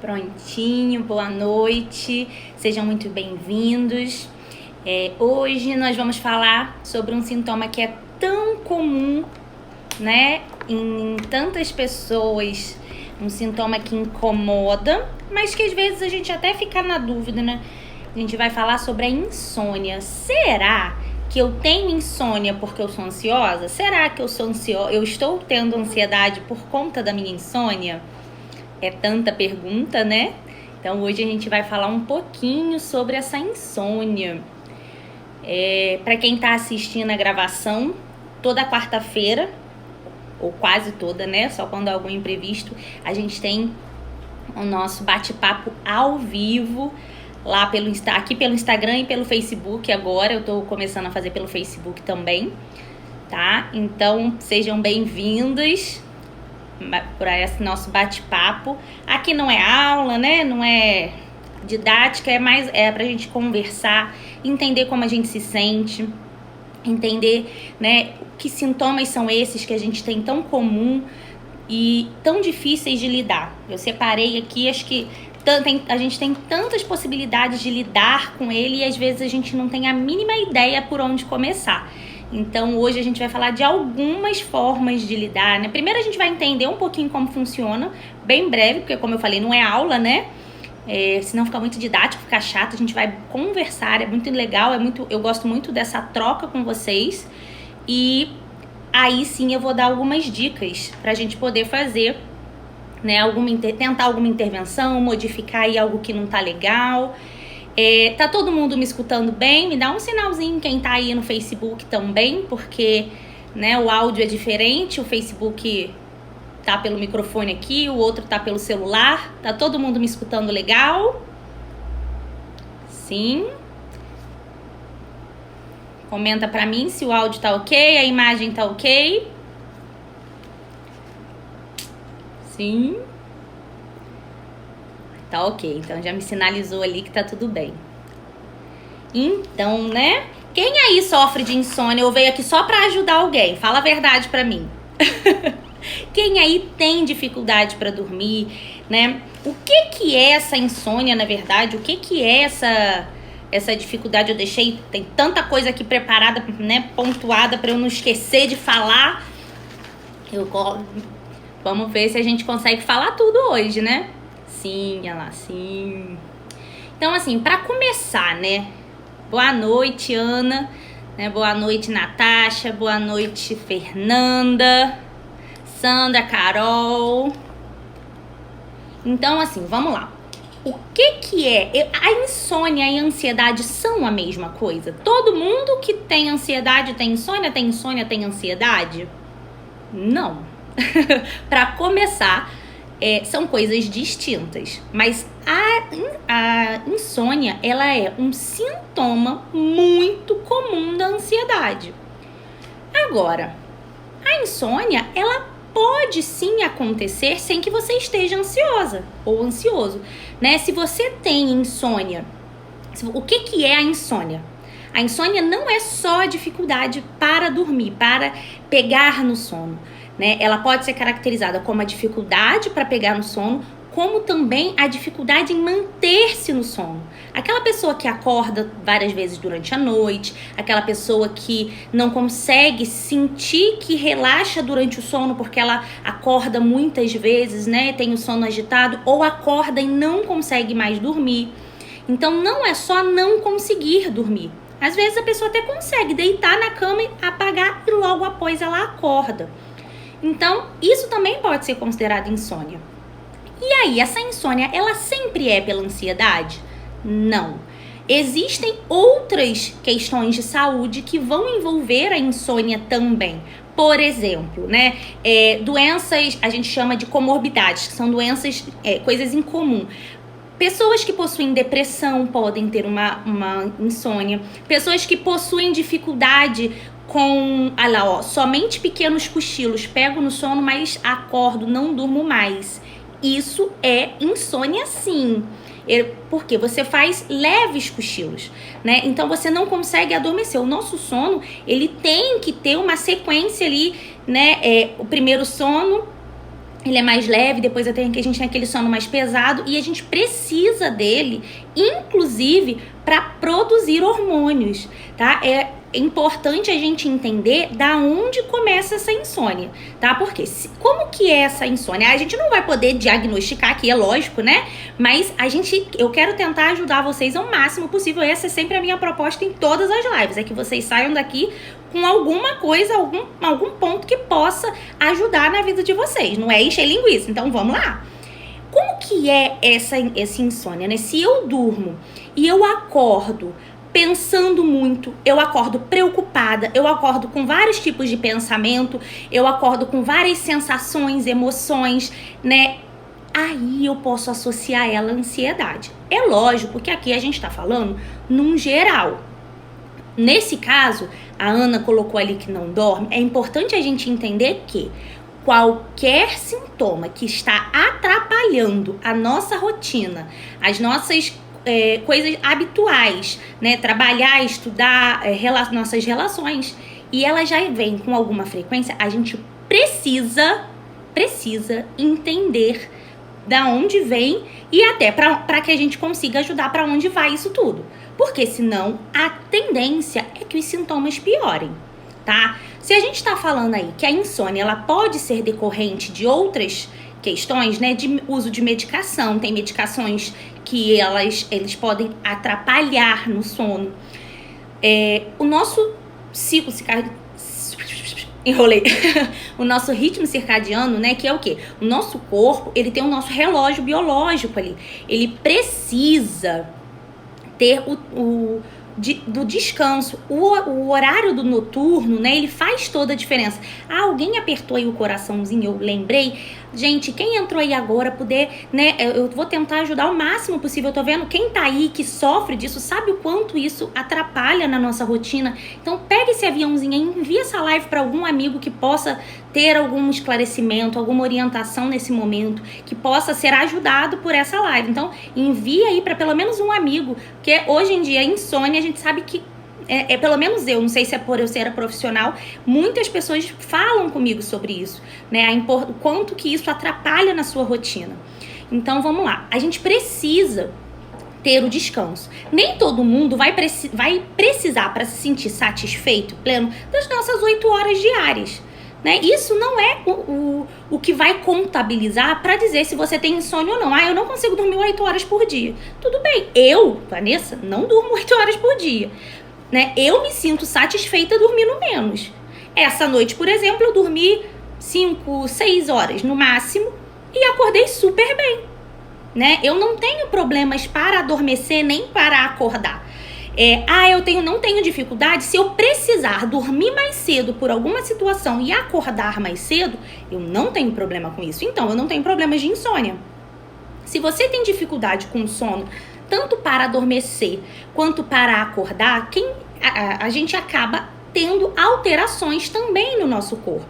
Prontinho, boa noite, sejam muito bem-vindos. Hoje nós vamos falar sobre um sintoma que é tão comum, né, em tantas pessoas, um sintoma que incomoda, mas que às vezes a gente até fica na dúvida, né? A gente vai falar sobre a insônia. Será que eu tenho insônia porque eu sou ansiosa? Será que eu estou tendo ansiedade por conta da minha insônia? É tanta pergunta, né? Então hoje a gente vai falar um pouquinho sobre essa insônia. Para quem está assistindo a gravação, toda quarta-feira, ou quase toda, né? Só quando há algum imprevisto, a gente tem o nosso bate-papo ao vivo lá aqui pelo Instagram e pelo Facebook. Agora eu tô começando a fazer pelo Facebook também, tá? Então sejam bem-vindos para esse nosso bate-papo. Aqui não é aula, né? Não é didática, é pra gente conversar, entender como a gente se sente, entender, né, que sintomas são esses que a gente tem tão comum e tão difíceis de lidar. Eu separei aqui, acho que a gente tem tantas possibilidades de lidar com ele e às vezes a gente não tem a mínima ideia por onde começar. Então hoje a gente vai falar de algumas formas de lidar, né? Primeiro a gente vai entender um pouquinho como funciona, bem breve, porque como eu falei, não é aula, né? Senão fica muito didático, fica chato, a gente vai conversar, é muito legal, eu gosto muito dessa troca com vocês. E aí sim eu vou dar algumas dicas pra gente poder fazer, né, tentar alguma intervenção, modificar aí algo que não tá legal. Tá todo mundo me escutando bem? Me dá um sinalzinho quem tá aí no Facebook também, porque, né, o áudio é diferente, o Facebook tá pelo microfone aqui, o outro tá pelo celular. Tá todo mundo me escutando legal? Sim. Comenta pra mim se o áudio tá ok, a imagem tá ok. Sim. Tá ok, então já me sinalizou ali que tá tudo bem. Então, né? Quem aí sofre de insônia ou veio aqui só pra ajudar alguém? Fala a verdade pra mim. Quem aí tem dificuldade pra dormir, né? O que é essa insônia, na verdade? O que é essa dificuldade? Tem tanta coisa aqui preparada, né? Pontuada pra eu não esquecer de falar. Vamos ver se a gente consegue falar tudo hoje, né? Sim, olha lá, sim. Então, assim, pra começar, né? Boa noite, Ana. Né? Boa noite, Natasha. Boa noite, Fernanda. Sandra, Carol. Então, assim, vamos lá. O que é? A insônia e a ansiedade são a mesma coisa? Todo mundo que tem ansiedade tem insônia, tem ansiedade? Não. Para começar, são coisas distintas, mas a insônia, ela é um sintoma muito comum da ansiedade. Agora, a insônia, ela pode sim acontecer sem que você esteja ansiosa ou ansioso, né? Se você tem insônia, o que é a insônia? A insônia não é só a dificuldade para dormir, para pegar no sono, né? Ela pode ser caracterizada como a dificuldade para pegar no sono, como também a dificuldade em manter-se no sono. Aquela pessoa que acorda várias vezes durante a noite, aquela pessoa que não consegue sentir que relaxa durante o sono porque ela acorda muitas vezes, né? Tem o sono agitado, ou acorda e não consegue mais dormir. Então não é só não conseguir dormir. Às vezes a pessoa até consegue deitar na cama e apagar e logo após ela acorda. Então, isso também pode ser considerado insônia. E aí, essa insônia, ela sempre é pela ansiedade? Não. Existem outras questões de saúde que vão envolver a insônia também. Por exemplo, né, doenças, a gente chama de comorbidades, que são doenças, coisas em comum. Pessoas que possuem depressão podem ter uma insônia. Pessoas que possuem dificuldade com, somente pequenos cochilos, pego no sono, mas acordo, não durmo mais. Isso é insônia sim, porque você faz leves cochilos, né? Então você não consegue adormecer. O nosso sono, ele tem que ter uma sequência ali, né? O primeiro sono, ele é mais leve, depois a gente tem aquele sono mais pesado e a gente precisa dele, inclusive, para produzir hormônios, tá? É importante a gente entender da onde começa essa insônia, tá? Porque como que é essa insônia? A gente não vai poder diagnosticar aqui, é lógico, né? Mas eu quero tentar ajudar vocês ao máximo possível. Essa é sempre a minha proposta em todas as lives, é que vocês saiam daqui com alguma coisa, algum ponto que possa ajudar na vida de vocês. Não é encher linguiça, então vamos lá. Como que é essa insônia, né? Se eu durmo e eu acordo pensando muito, eu acordo preocupada, eu acordo com vários tipos de pensamento, eu acordo com várias sensações, emoções, né? Aí eu posso associar ela à ansiedade. É lógico que aqui a gente tá falando num geral. Nesse caso, a Ana colocou ali que não dorme. É importante a gente entender que qualquer sintoma que está atrapalhando a nossa rotina, as nossas coisas habituais, né? Trabalhar, estudar, nossas relações, e ela já vem com alguma frequência, a gente precisa entender da onde vem e até para que a gente consiga ajudar para onde vai isso tudo. Porque senão a tendência é que os sintomas piorem, tá? Se a gente tá falando aí que a insônia ela pode ser decorrente de outras questões, né, de uso de medicação, tem medicações que eles podem atrapalhar no sono. O nosso ciclo circadiano, enrolei, o nosso ritmo circadiano, né, que é o quê? O nosso corpo, ele tem o nosso relógio biológico ali, ele precisa ter do descanso, o horário do noturno, né, ele faz toda a diferença. Alguém apertou aí o coraçãozinho, eu lembrei. Gente, quem entrou aí agora, puder, né, eu vou tentar ajudar o máximo possível. Eu tô vendo quem tá aí, que sofre disso, sabe o quanto isso atrapalha na nossa rotina. Então pega esse aviãozinho aí, envia essa live para algum amigo que possa ter algum esclarecimento, alguma orientação nesse momento, que possa ser ajudado por essa live. Então envia aí para pelo menos um amigo, porque hoje em dia a insônia, a gente sabe que pelo menos eu, não sei se é por eu ser profissional, muitas pessoas falam comigo sobre isso, né? O quanto que isso atrapalha na sua rotina. Então vamos lá, a gente precisa ter o descanso. Nem todo mundo vai precisar para se sentir satisfeito, pleno, das nossas 8 horas diárias. Né? Isso não é o que vai contabilizar para dizer se você tem insônia ou não. Eu não consigo dormir 8 horas por dia. Tudo bem, eu, Vanessa, não durmo 8 horas por dia. Né? Eu me sinto satisfeita dormindo menos. Essa noite, por exemplo, eu dormi 5, 6 horas no máximo e acordei super bem. Né? Eu não tenho problemas para adormecer nem para acordar. Eu não tenho dificuldade. Se eu precisar dormir mais cedo por alguma situação e acordar mais cedo, eu não tenho problema com isso. Então, eu não tenho problemas de insônia. Se você tem dificuldade com o sono, tanto para adormecer quanto para acordar, a gente acaba tendo alterações também no nosso corpo.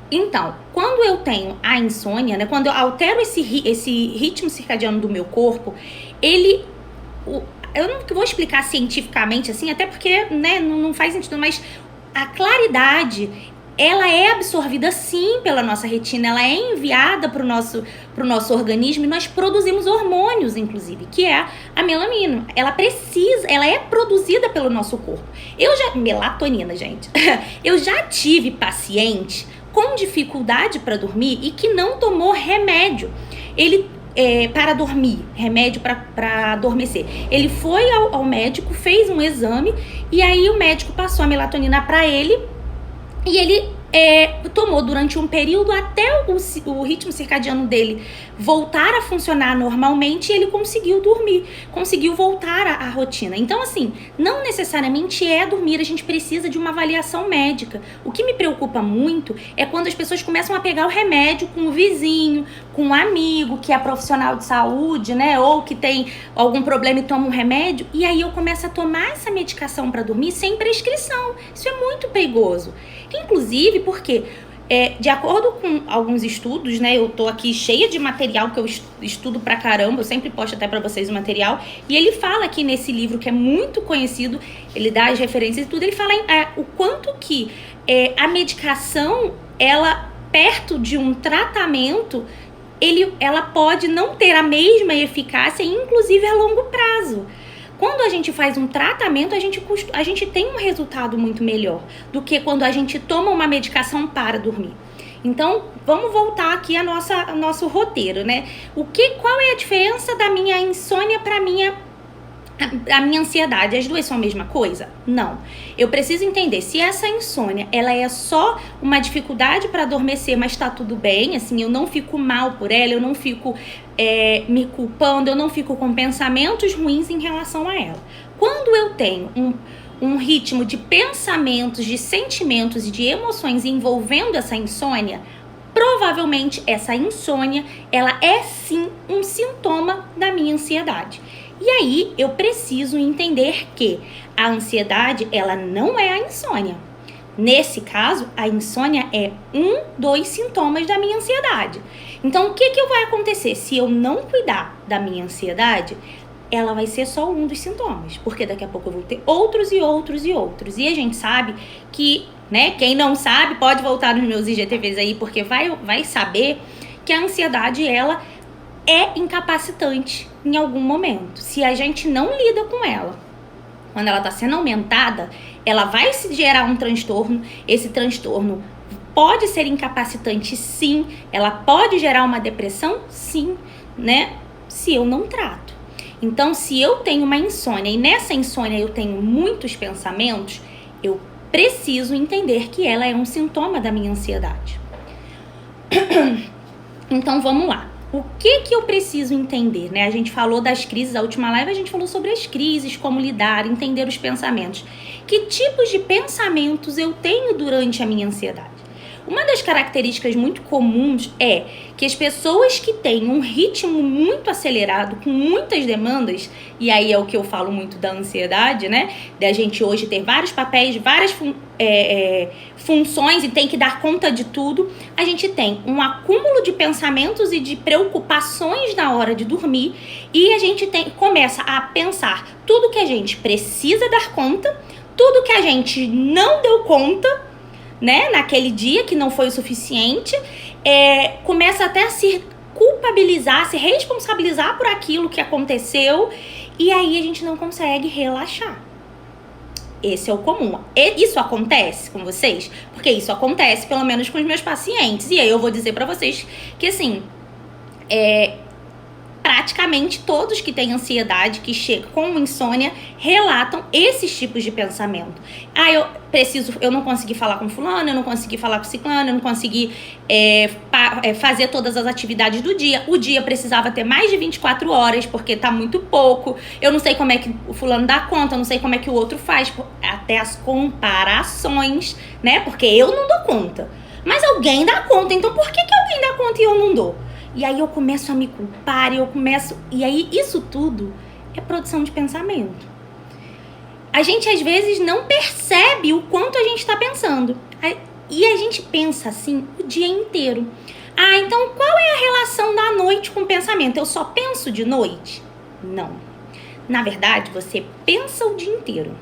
Então, quando eu tenho a insônia, né, quando eu altero esse ritmo circadiano do meu corpo, eu não vou explicar cientificamente assim, até porque, né, não faz sentido, mas a claridade, ela é absorvida sim pela nossa retina, ela é enviada pro nosso organismo e nós produzimos hormônios, inclusive, que é a melanina. Ela é produzida pelo nosso corpo. Melatonina, gente. Eu já tive paciente com dificuldade para dormir e que não tomou remédio. Para dormir, remédio para adormecer. Ele foi ao médico, fez um exame e aí o médico passou a melatonina para ele e ele tomou durante um período até o ritmo circadiano dele voltar a funcionar normalmente e ele conseguiu dormir, conseguiu voltar à rotina. Então, assim, não necessariamente dormir, a gente precisa de uma avaliação médica. O que me preocupa muito é quando as pessoas começam a pegar o remédio com o vizinho, com um amigo que é profissional de saúde, né, ou que tem algum problema e toma um remédio, e aí eu começo a tomar essa medicação para dormir sem prescrição. Isso é muito perigoso. Inclusive porque, de acordo com alguns estudos, né, eu tô aqui cheia de material que eu estudo pra caramba, eu sempre posto até pra vocês o material, e ele fala aqui nesse livro que é muito conhecido, ele dá as referências e tudo, ele fala o quanto que a medicação, ela perto de um tratamento, ela pode não ter a mesma eficácia, inclusive a longo prazo. Quando a gente faz um tratamento, a gente tem um resultado muito melhor do que quando a gente toma uma medicação para dormir. Então, vamos voltar aqui ao nosso roteiro, né? Qual é a diferença da minha insônia para a minha ansiedade? As duas são a mesma coisa? Não. Eu preciso entender se essa insônia, ela é só uma dificuldade para adormecer, mas tá tudo bem, assim, eu não fico mal por ela, eu não fico me culpando, eu não fico com pensamentos ruins em relação a ela. Quando eu tenho um ritmo de pensamentos, de sentimentos e de emoções envolvendo essa insônia, provavelmente essa insônia, ela é sim um sintoma da minha ansiedade. E aí eu preciso entender que a ansiedade, ela não é a insônia. Nesse caso, a insônia é dos sintomas da minha ansiedade. Então, o que vai acontecer? Se eu não cuidar da minha ansiedade, ela vai ser só um dos sintomas, porque daqui a pouco eu vou ter outros e outros e outros. E a gente sabe que, né, quem não sabe pode voltar nos meus IGTVs aí, porque vai saber que a ansiedade, ela é incapacitante em algum momento. Se a gente não lida com ela, quando ela está sendo aumentada, ela vai se gerar um transtorno. Esse transtorno pode ser incapacitante, sim. Ela pode gerar uma depressão, sim, né? Se eu não trato. Então, se eu tenho uma insônia e nessa insônia eu tenho muitos pensamentos, eu preciso entender que ela é um sintoma da minha ansiedade. Então, vamos lá. O que eu preciso entender, né? A gente falou das crises, a última live a gente falou sobre as crises, como lidar, entender os pensamentos. Que tipos de pensamentos eu tenho durante a minha ansiedade? Uma das características muito comuns é que as pessoas que têm um ritmo muito acelerado, com muitas demandas, e aí é o que eu falo muito da ansiedade, né? Da gente hoje ter vários papéis, várias funções e tem que dar conta de tudo. A gente tem um acúmulo de pensamentos e de preocupações na hora de dormir e a gente começa a pensar tudo que a gente precisa dar conta, tudo que a gente não deu conta, né, naquele dia que não foi o suficiente, começa até a se culpabilizar, se responsabilizar por aquilo que aconteceu e aí a gente não consegue relaxar. Esse é o comum. Isso acontece com vocês? Porque isso acontece pelo menos com os meus pacientes. E aí eu vou dizer pra vocês que assim, praticamente todos que têm ansiedade, que chegam com insônia, relatam esses tipos de pensamento. Eu não consegui falar com fulano, eu não consegui falar com ciclano, eu não consegui fazer todas as atividades do dia. O dia precisava ter mais de 24 horas, porque tá muito pouco. Eu não sei como é que o fulano dá conta, eu não sei como é que o outro faz. Até as comparações, né? Porque eu não dou conta. Mas alguém dá conta, então por que alguém dá conta e eu não dou? E aí eu começo a me culpar, e aí isso tudo é produção de pensamento. A gente às vezes não percebe o quanto a gente está pensando. E a gente pensa assim o dia inteiro. Então qual é a relação da noite com o pensamento? Eu só penso de noite? Não. Na verdade, você pensa o dia inteiro.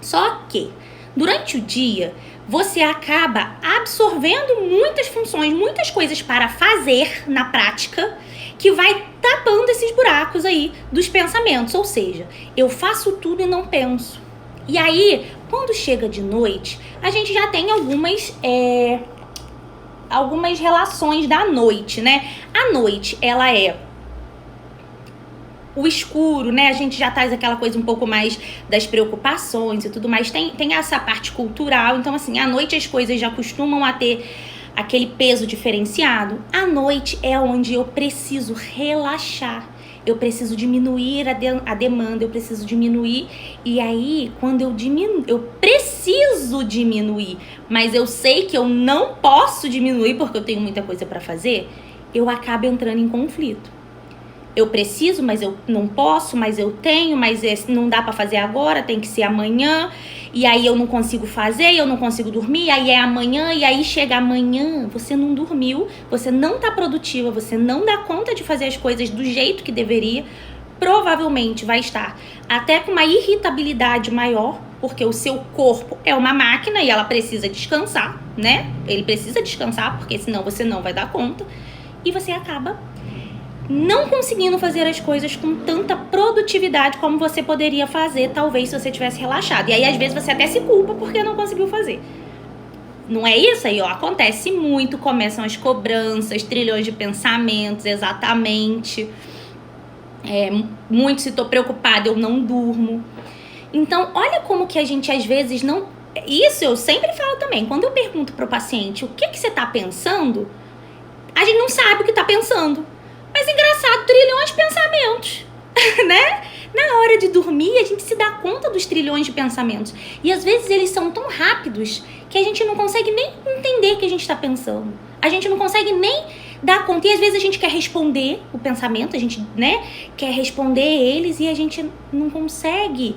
Só que durante o dia, você acaba absorvendo muitas funções, muitas coisas para fazer na prática, que vai tapando esses buracos aí dos pensamentos. Ou seja, eu faço tudo e não penso. E aí, quando chega de noite, a gente já tem algumas relações da noite, né? A noite, ela é o escuro, né? A gente já traz aquela coisa um pouco mais das preocupações e tudo mais. Tem essa parte cultural. Então, assim, à noite as coisas já costumam a ter aquele peso diferenciado. À noite é onde eu preciso relaxar. Eu preciso diminuir a demanda, eu preciso diminuir. E aí, quando eu preciso diminuir, mas eu sei que eu não posso diminuir porque eu tenho muita coisa para fazer, eu acabo entrando em conflito. Eu preciso, mas eu não posso, mas eu tenho, mas não dá pra fazer agora, tem que ser amanhã. E aí eu não consigo fazer, eu não consigo dormir, aí é amanhã, e aí chega amanhã, você não dormiu, você não tá produtiva, você não dá conta de fazer as coisas do jeito que deveria. Provavelmente vai estar até com uma irritabilidade maior, porque o seu corpo é uma máquina e ela precisa descansar. né? Ele precisa descansar, porque senão você não vai dar conta. E você acaba não conseguindo fazer as coisas com tanta produtividade como você poderia fazer, talvez, se você tivesse relaxado. E aí, às vezes, você até se culpa porque não conseguiu fazer. Não é isso aí, ó? Acontece muito, começam as cobranças, trilhões de pensamentos, exatamente. Muito, se tô preocupada, eu não durmo. Então, olha como que a gente, às vezes, não... Isso eu sempre falo também. Quando eu pergunto pro paciente o que você tá pensando, a gente não sabe o que tá pensando. Mas engraçado, trilhões de pensamentos, né? Na hora de dormir, a gente se dá conta dos trilhões de pensamentos. E às vezes eles são tão rápidos que a gente não consegue nem entender o que a gente está pensando. A gente não consegue nem dar conta. E às vezes a gente quer responder o pensamento, a gente, né, quer responder eles e a gente não consegue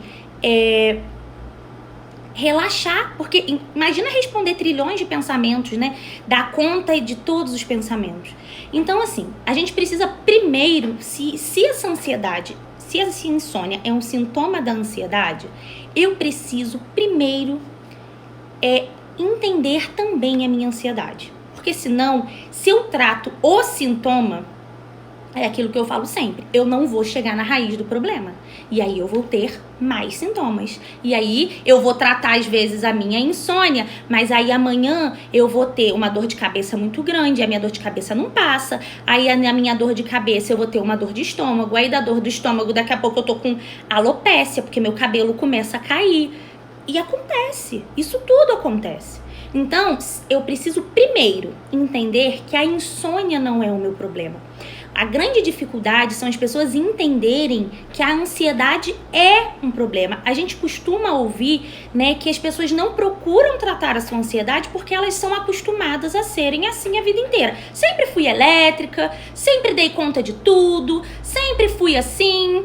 relaxar. Porque imagina responder trilhões de pensamentos, né? Dar conta de todos os pensamentos. Então, assim, a gente precisa primeiro, se essa ansiedade, se essa insônia é um sintoma da ansiedade, eu preciso primeiro entender também a minha ansiedade. Porque senão, se eu trato o sintoma, é aquilo que eu falo sempre, eu não vou chegar na raiz do problema. E aí eu vou ter mais sintomas. E aí eu vou tratar, às vezes, a minha insônia, mas aí amanhã eu vou ter uma dor de cabeça muito grande, a minha dor de cabeça não passa. Aí na minha dor de cabeça eu vou ter uma dor de estômago. Aí da dor do estômago, daqui a pouco eu tô com alopécia, porque meu cabelo começa a cair. E acontece. Isso tudo acontece. Então, eu preciso primeiro entender que a insônia não é o meu problema. A grande dificuldade são as pessoas entenderem que a ansiedade é um problema. A gente costuma ouvir, né, que as pessoas não procuram tratar a sua ansiedade porque elas são acostumadas a serem assim a vida inteira. Sempre fui elétrica, sempre dei conta de tudo, sempre fui assim.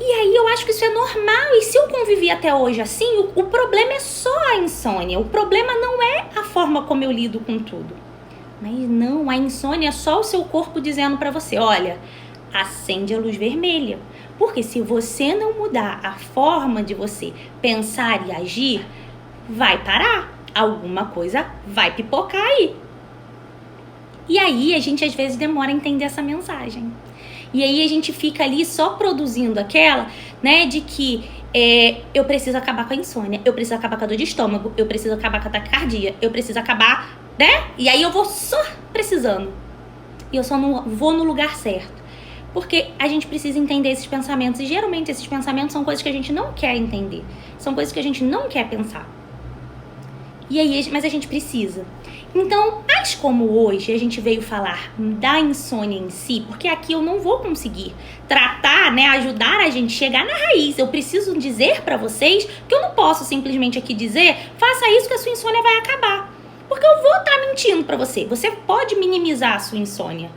E aí eu acho que isso é normal. E se eu convivi até hoje assim, o problema é só a insônia. O problema não é a forma como eu lido com tudo. Mas não, a insônia é só o seu corpo dizendo pra você, olha, acende a luz vermelha. Porque se você não mudar a forma de você pensar e agir, vai parar. Alguma coisa vai pipocar aí. E aí a gente às vezes demora a entender essa mensagem. E aí a gente fica ali só produzindo aquela, né, de que eu preciso acabar com a insônia, eu preciso acabar com a dor de estômago, eu preciso acabar com a taquicardia, eu preciso acabar, né? E aí eu vou só precisando. E eu só não vou no lugar certo. Porque a gente precisa entender esses pensamentos. E geralmente esses pensamentos são coisas que a gente não quer entender. São coisas que a gente não quer pensar. E aí, mas a gente precisa. Então, mas como hoje a gente veio falar da insônia em si, porque aqui eu não vou conseguir tratar, né, ajudar a gente a chegar na raiz. Eu preciso dizer pra vocês que eu não posso simplesmente aqui dizer, faça isso que a sua insônia vai acabar. Porque eu vou estar mentindo pra você. Você pode minimizar a sua insônia.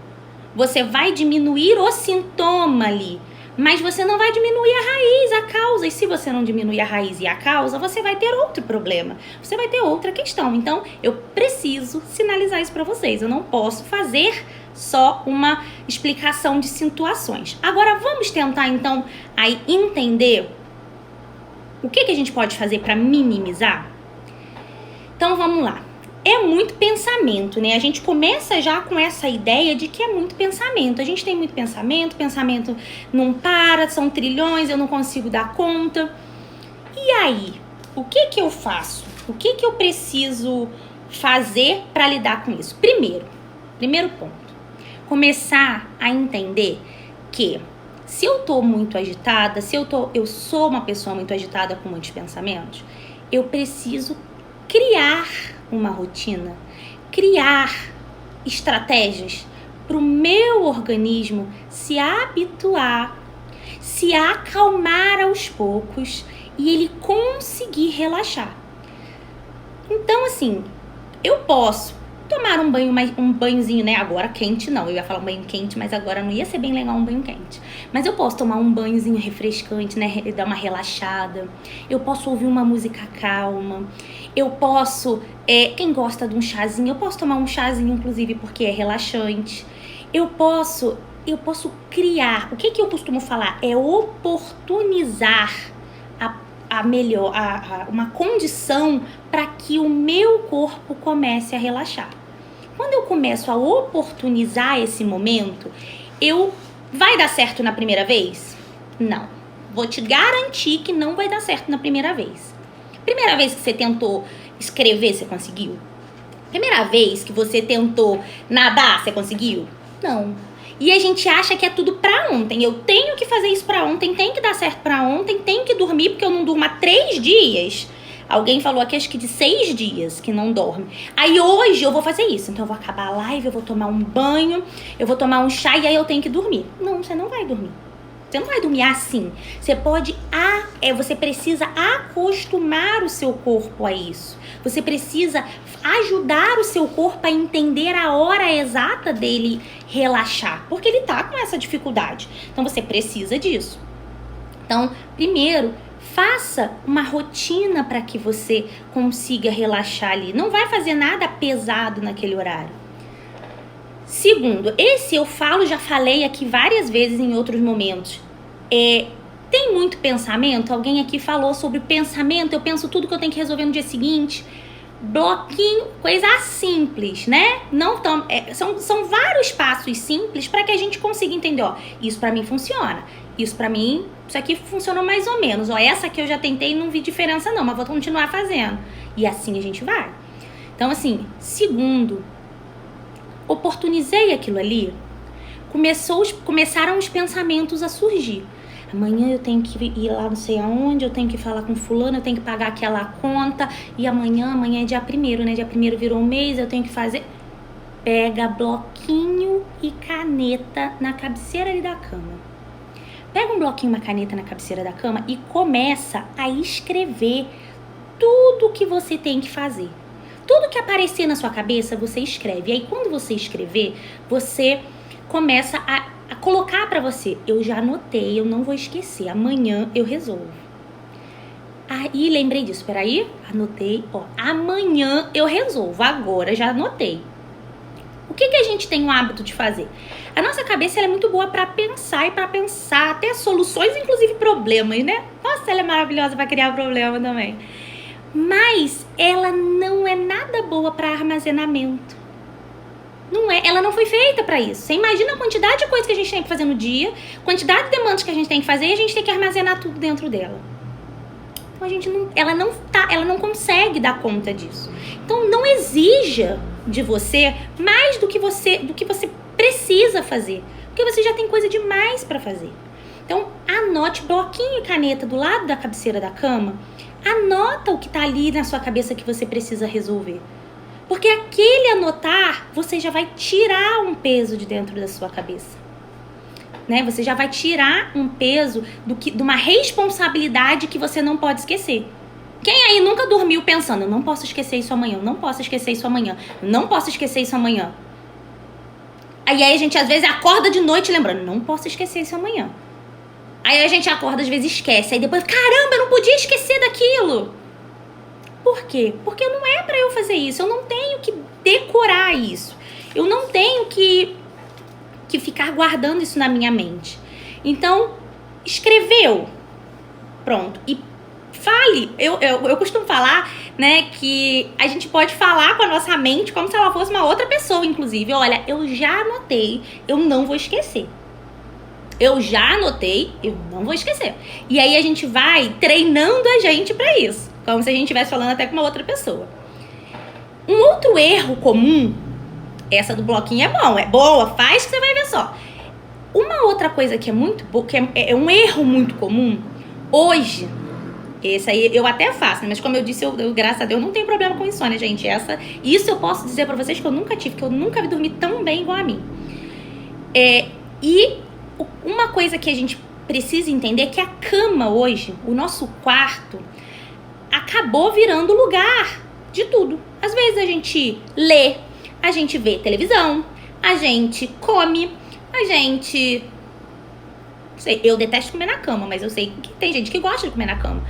Você vai diminuir o sintoma ali. Mas você não vai diminuir a raiz, a causa. E se você não diminuir a raiz e a causa, você vai ter outro problema. Você vai ter outra questão. Então, eu preciso sinalizar isso pra vocês. Eu não posso fazer só uma explicação de situações. Agora, vamos tentar, então, aí entender o que a gente pode fazer pra minimizar? Então, vamos lá. É muito pensamento, né? A gente começa já com essa ideia de que é muito pensamento. A gente tem muito pensamento, pensamento não para, são trilhões, eu não consigo dar conta. E aí, o que eu faço? O que eu preciso fazer para lidar com isso? Primeiro ponto, começar a entender que se eu tô muito agitada, eu sou uma pessoa muito agitada com muitos pensamentos, eu preciso criar uma rotina, criar estratégias para o meu organismo se habituar, se acalmar aos poucos e ele conseguir relaxar. Então, assim, eu posso tomar um banhozinho, né? Agora quente não, eu ia falar um banho quente, mas agora não ia ser bem legal um banho quente. Mas eu posso tomar um banhozinho refrescante, né? Dar uma relaxada. Eu posso ouvir uma música calma. Eu posso, quem gosta de um chazinho, eu posso tomar um chazinho, inclusive, porque é relaxante. Eu posso criar, o que eu costumo falar? É oportunizar uma condição para que o meu corpo comece a relaxar. Quando eu começo a oportunizar esse momento, vai dar certo na primeira vez? Não. Vou te garantir que não vai dar certo na primeira vez. Primeira vez que você tentou escrever, você conseguiu? Primeira vez que você tentou nadar, você conseguiu? Não. E a gente acha que é tudo pra ontem. Eu tenho que fazer isso pra ontem, tem que dar certo pra ontem, tem que dormir porque eu não durmo há 3 dias. Alguém falou aqui, acho que de 6 dias que não dorme. Aí hoje eu vou fazer isso. Então eu vou acabar a live, eu vou tomar um banho, eu vou tomar um chá e aí eu tenho que dormir. Não, você não vai dormir. Você não vai dormir assim. Você precisa acostumar o seu corpo a isso. Você precisa ajudar o seu corpo a entender a hora exata dele relaxar, porque ele tá com essa dificuldade. Então você precisa disso. Então, primeiro, faça uma rotina para que você consiga relaxar ali. Não vai fazer nada pesado naquele horário. Segundo, já falei aqui várias vezes em outros momentos. Tem muito pensamento? Alguém aqui falou sobre pensamento, eu penso tudo que eu tenho que resolver no dia seguinte. Bloquinho, coisa simples, né? São vários passos simples para que a gente consiga entender, ó, isso para mim funciona, isso para mim, isso aqui funcionou mais ou menos, ó, essa aqui eu já tentei e não vi diferença não, mas vou continuar fazendo. E assim a gente vai. Então assim, segundo, oportunizei aquilo ali, começaram os pensamentos a surgir. Amanhã eu tenho que ir lá não sei aonde, eu tenho que falar com fulano, eu tenho que pagar aquela conta. E amanhã é dia 1º, né? Dia 1º virou um mês, eu tenho que fazer... Pega bloquinho e caneta na cabeceira ali da cama. Pega um bloquinho e uma caneta na cabeceira da cama e começa a escrever tudo que você tem que fazer. Tudo que aparecer na sua cabeça, você escreve. E aí, quando você escrever, você começa a colocar pra você, eu já anotei, eu não vou esquecer, amanhã eu resolvo. Aí, lembrei disso, peraí, anotei, ó, amanhã eu resolvo, agora já anotei. O que a gente tem o hábito de fazer? A nossa cabeça ela é muito boa pra pensar e pra pensar até soluções, inclusive problemas, né? Nossa, ela é maravilhosa pra criar problema também. Mas ela não é nada boa pra armazenamento. Não é, ela não foi feita pra isso. Você imagina a quantidade de coisas que a gente tem que fazer no dia, quantidade de demandas que a gente tem que fazer e a gente tem que armazenar tudo dentro dela. Então ela não consegue dar conta disso. Então não exija de você mais do que você precisa fazer, porque você já tem coisa demais pra fazer. Então anote bloquinho e caneta do lado da cabeceira da cama, anota o que tá ali na sua cabeça que você precisa resolver. Porque aquele anotar, você já vai tirar um peso de dentro da sua cabeça. Né? Você já vai tirar um peso de uma responsabilidade que você não pode esquecer. Quem aí nunca dormiu pensando, eu não posso esquecer isso amanhã, eu não posso esquecer isso amanhã, eu não posso esquecer isso amanhã. Aí a gente às vezes acorda de noite lembrando, não posso esquecer isso amanhã. Aí a gente acorda às vezes esquece, aí depois, caramba, eu não podia esquecer daquilo. Por quê? Porque não é pra eu fazer isso. Eu não tenho que decorar isso. Eu não tenho que ficar guardando isso na minha mente. Então, escreveu. Pronto. E fale. Eu costumo falar, né, que a gente pode falar com a nossa mente como se ela fosse uma outra pessoa, inclusive. Olha, eu já anotei, eu não vou esquecer. Eu já anotei, eu não vou esquecer. E aí a gente vai treinando a gente pra isso. Como se a gente estivesse falando até com uma outra pessoa. Um outro erro comum, essa do bloquinho é boa, faz que você vai ver só. Uma outra coisa que é muito boa, que é um erro muito comum, hoje, esse aí eu até faço, né? Mas como eu disse, eu graças a Deus não tenho problema com insônia, gente. Isso eu posso dizer pra vocês que eu nunca tive, que eu nunca vi dormir tão bem igual a mim. E uma coisa que a gente precisa entender é que a cama hoje, o nosso quarto, acabou virando lugar de tudo. Às vezes a gente lê, a gente vê televisão, a gente come, a gente... Sei, eu detesto comer na cama, mas eu sei que tem gente que gosta de comer na cama.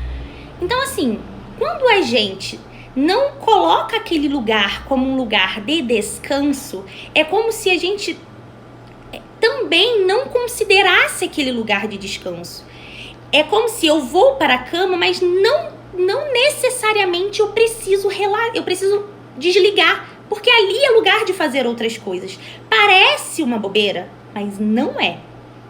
Então, assim, quando a gente não coloca aquele lugar como um lugar de descanso, é como se a gente também não considerasse aquele lugar de descanso. é como se eu vou para a cama, mas não necessariamente eu preciso desligar, porque ali é lugar de fazer outras coisas. Parece uma bobeira, mas não é,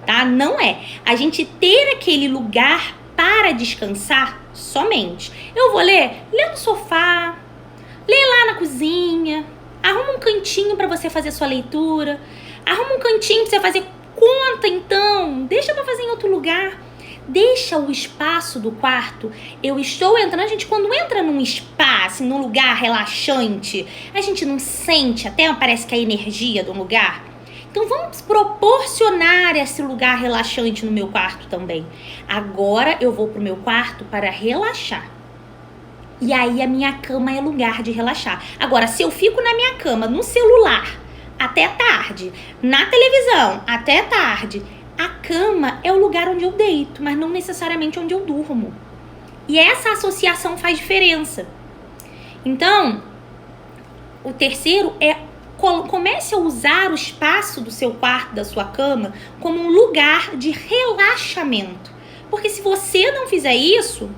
tá? Não é. A gente ter aquele lugar para descansar somente. Eu vou ler no sofá, lê lá na cozinha, arruma um cantinho para você fazer sua leitura, arruma um cantinho para você fazer conta, então, deixa para fazer em outro lugar. Deixa o espaço do quarto. Eu estou entrando, a gente quando entra num espaço, num lugar relaxante, a gente não sente, até parece que a energia do lugar. Então vamos proporcionar esse lugar relaxante no meu quarto também. Agora eu vou pro meu quarto para relaxar. E aí a minha cama é lugar de relaxar. Agora, se eu fico na minha cama, no celular, até tarde, na televisão, até tarde, a cama é o lugar onde eu deito, mas não necessariamente onde eu durmo. E essa associação faz diferença. Então, o terceiro é comece a usar o espaço do seu quarto, da sua cama, como um lugar de relaxamento. Porque se você não fizer isso,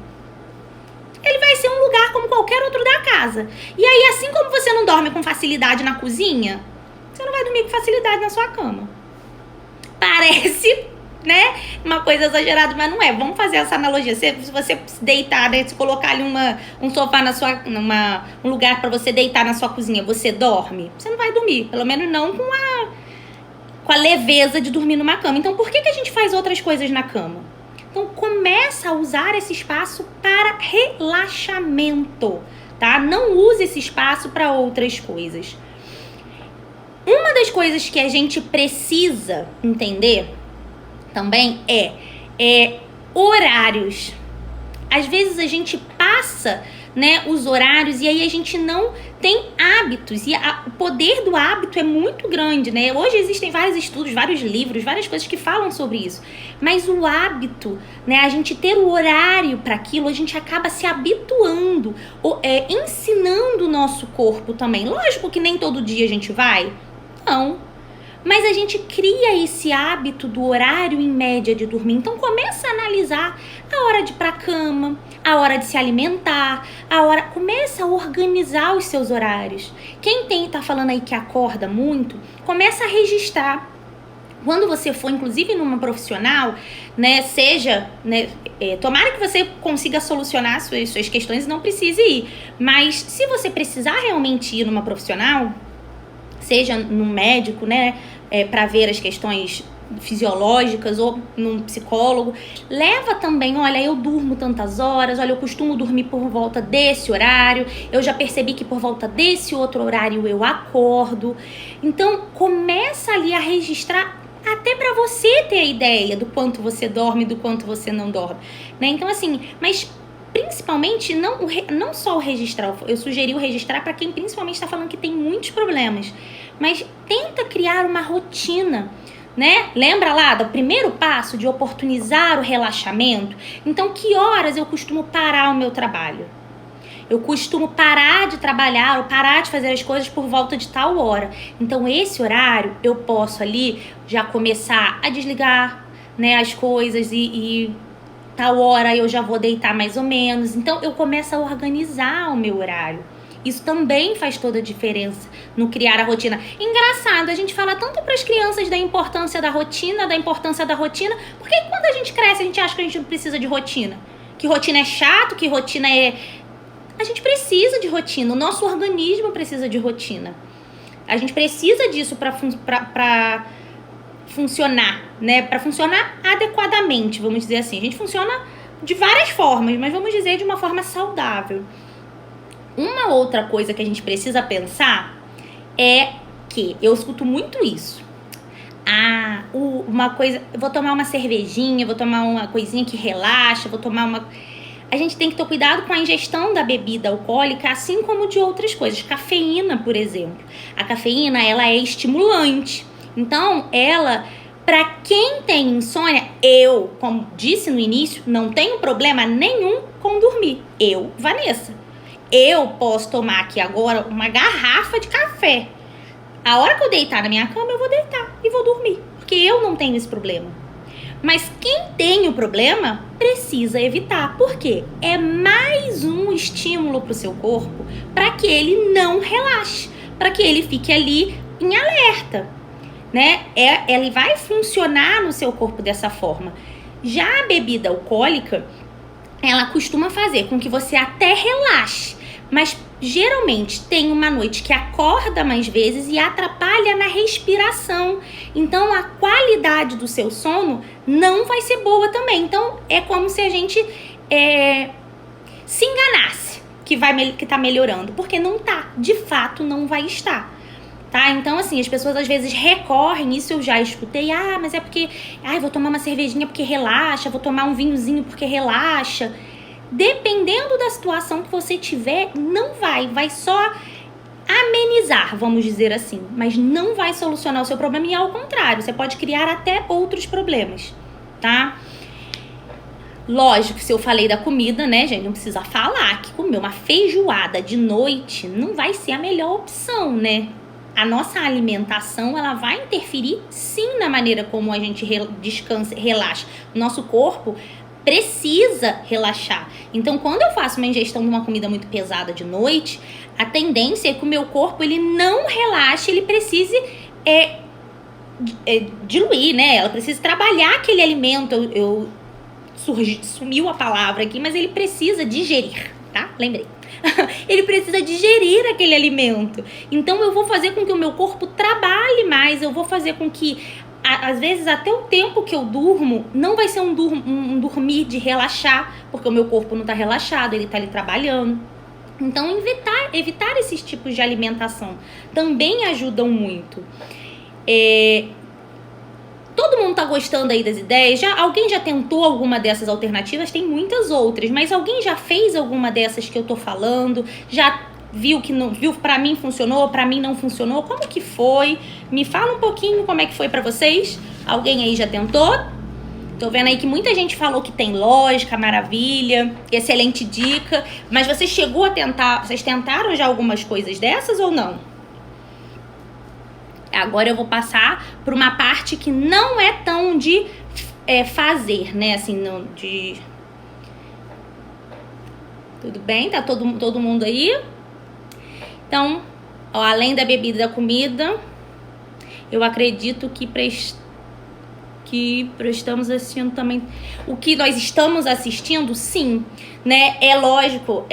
ele vai ser um lugar como qualquer outro da casa. E aí, assim como você não dorme com facilidade na cozinha, você não vai dormir com facilidade na sua cama. Parece, né, uma coisa exagerada, mas não é. Vamos fazer essa analogia. Se você deitar, né, se colocar ali um sofá um lugar para você deitar na sua cozinha, você dorme? Você não vai dormir. Pelo menos não com a leveza de dormir numa cama. Então, por que a gente faz outras coisas na cama? Então, começa a usar esse espaço para relaxamento, tá? Não use esse espaço para outras coisas. Uma das coisas que a gente precisa entender também é horários. Às vezes a gente passa, né, os horários e aí a gente não tem hábitos. E o poder do hábito é muito grande, né? Hoje existem vários estudos, vários livros, várias coisas que falam sobre isso. Mas o hábito, né, a gente ter o horário para aquilo, a gente acaba se habituando, ensinando o nosso corpo também. Lógico que nem todo dia a gente vai. Não, mas a gente cria esse hábito do horário em média de dormir. Então começa a analisar a hora de ir pra cama, a hora de se alimentar, começa a organizar os seus horários. Quem tá falando aí que acorda muito, começa a registrar. Quando você for, inclusive, numa profissional, né, seja, né, tomara que você consiga solucionar suas questões e não precise ir. Mas se você precisar realmente ir numa profissional, seja num médico, né, para ver as questões fisiológicas ou num psicólogo, leva também, olha, eu durmo tantas horas, olha, eu costumo dormir por volta desse horário, eu já percebi que por volta desse outro horário eu acordo. Então, começa ali a registrar até para você ter a ideia do quanto você dorme, do quanto você não dorme, né? Então, assim, mas principalmente, não só o registrar, eu sugeri o registrar para quem principalmente está falando que tem muitos problemas, mas tenta criar uma rotina, né? Lembra lá do primeiro passo de oportunizar o relaxamento? Então, que horas eu costumo parar o meu trabalho? Eu costumo parar de trabalhar ou parar de fazer as coisas por volta de tal hora. Então, esse horário eu posso ali já começar a desligar, né, as coisas e tal hora eu já vou deitar mais ou menos. Então, eu começo a organizar o meu horário. Isso também faz toda a diferença no criar a rotina. Engraçado, a gente fala tanto para as crianças da importância da rotina, porque quando a gente cresce, a gente acha que a gente não precisa de rotina. Que rotina é chato, que rotina é... A gente precisa de rotina, o nosso organismo precisa de rotina. A gente precisa disso para funcionar, né? Para funcionar adequadamente, vamos dizer assim. A gente funciona de várias formas, mas vamos dizer de uma forma saudável. Uma outra coisa que a gente precisa pensar é que eu escuto muito isso. Uma coisa, eu vou tomar uma cervejinha, vou tomar uma coisinha que relaxa, A gente tem que ter cuidado com a ingestão da bebida alcoólica, assim como de outras coisas. Cafeína, por exemplo. A cafeína, ela é estimulante. Então, para quem tem insônia, eu, como disse no início, não tenho problema nenhum com dormir. Eu, Vanessa. Eu posso tomar aqui agora uma garrafa de café. A hora que eu deitar na minha cama, eu vou deitar e vou dormir. Porque eu não tenho esse problema. Mas quem tem o problema precisa evitar. Por quê? É mais um estímulo para o seu corpo para que ele não relaxe, para que ele fique ali em alerta, né? Ele vai funcionar no seu corpo dessa forma. Já a bebida alcoólica, ela costuma fazer com que você até relaxe, mas geralmente tem uma noite que acorda mais vezes e atrapalha na respiração. Então a qualidade do seu sono não vai ser boa também. Então é como se a gente se enganasse que tá melhorando, porque não tá, de fato não vai estar. Tá? Então, assim, as pessoas às vezes recorrem, isso eu já escutei, mas é porque, vou tomar uma cervejinha porque relaxa, vou tomar um vinhozinho porque relaxa. Dependendo da situação que você tiver, não vai só amenizar, vamos dizer assim, mas não vai solucionar o seu problema e ao contrário, você pode criar até outros problemas, tá? Lógico, se eu falei da comida, né, gente, não precisa falar que comer uma feijoada de noite não vai ser a melhor opção, né? A nossa alimentação, ela vai interferir sim na maneira como a gente descansa, relaxa. O nosso corpo precisa relaxar. Então, quando eu faço uma ingestão de uma comida muito pesada de noite, a tendência é que o meu corpo ele não relaxe, ele precise diluir, né? Ela precisa trabalhar aquele alimento. Sumiu a palavra aqui, mas ele precisa digerir, tá? Lembrei. Ele precisa digerir aquele alimento. Então eu vou fazer com que o meu corpo trabalhe mais, eu vou fazer com que, às vezes, até o tempo que eu durmo, não vai ser um dormir de relaxar, porque o meu corpo não tá relaxado, ele tá ali trabalhando. Então evitar esses tipos de alimentação também ajudam muito. Todo mundo tá gostando aí das ideias? Alguém já tentou alguma dessas alternativas? Tem muitas outras, mas alguém já fez alguma dessas que eu tô falando? Já viu que não viu? Pra mim funcionou, pra mim não funcionou? Como que foi? Me fala um pouquinho como é que foi pra vocês. Alguém aí já tentou? Tô vendo aí que muita gente falou que tem lógica, maravilha, excelente dica. Mas você chegou a tentar, vocês tentaram já algumas coisas dessas ou não? Agora eu vou passar por uma parte que não é tão de fazer, né? Assim, não de... Tudo bem? Tá todo mundo aí? Então, além da bebida e da comida, eu acredito que estamos assistindo também. O que nós estamos assistindo, sim, né? É lógico,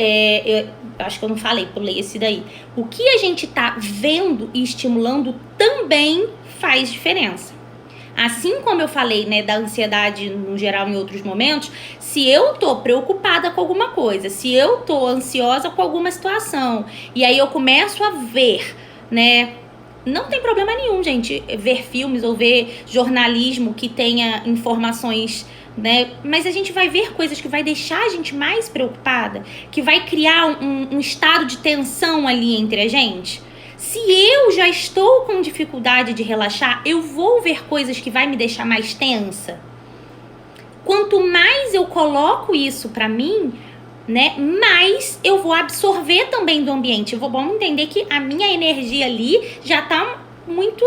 acho que eu não falei, pulei esse daí. O que a gente tá vendo e estimulando também faz diferença. Assim como eu falei, né, da ansiedade no geral em outros momentos, se eu tô preocupada com alguma coisa, se eu tô ansiosa com alguma situação, e aí eu começo a ver, né, não tem problema nenhum, gente, ver filmes ou ver jornalismo que tenha informações, né? Mas a gente vai ver coisas que vai deixar a gente mais preocupada, que vai criar um estado de tensão ali entre a gente. Se eu já estou com dificuldade de relaxar, eu vou ver coisas que vai me deixar mais tensa. Quanto mais eu coloco isso pra mim, né, mais eu vou absorver também do ambiente. Vamos entender que a minha energia ali já tá muito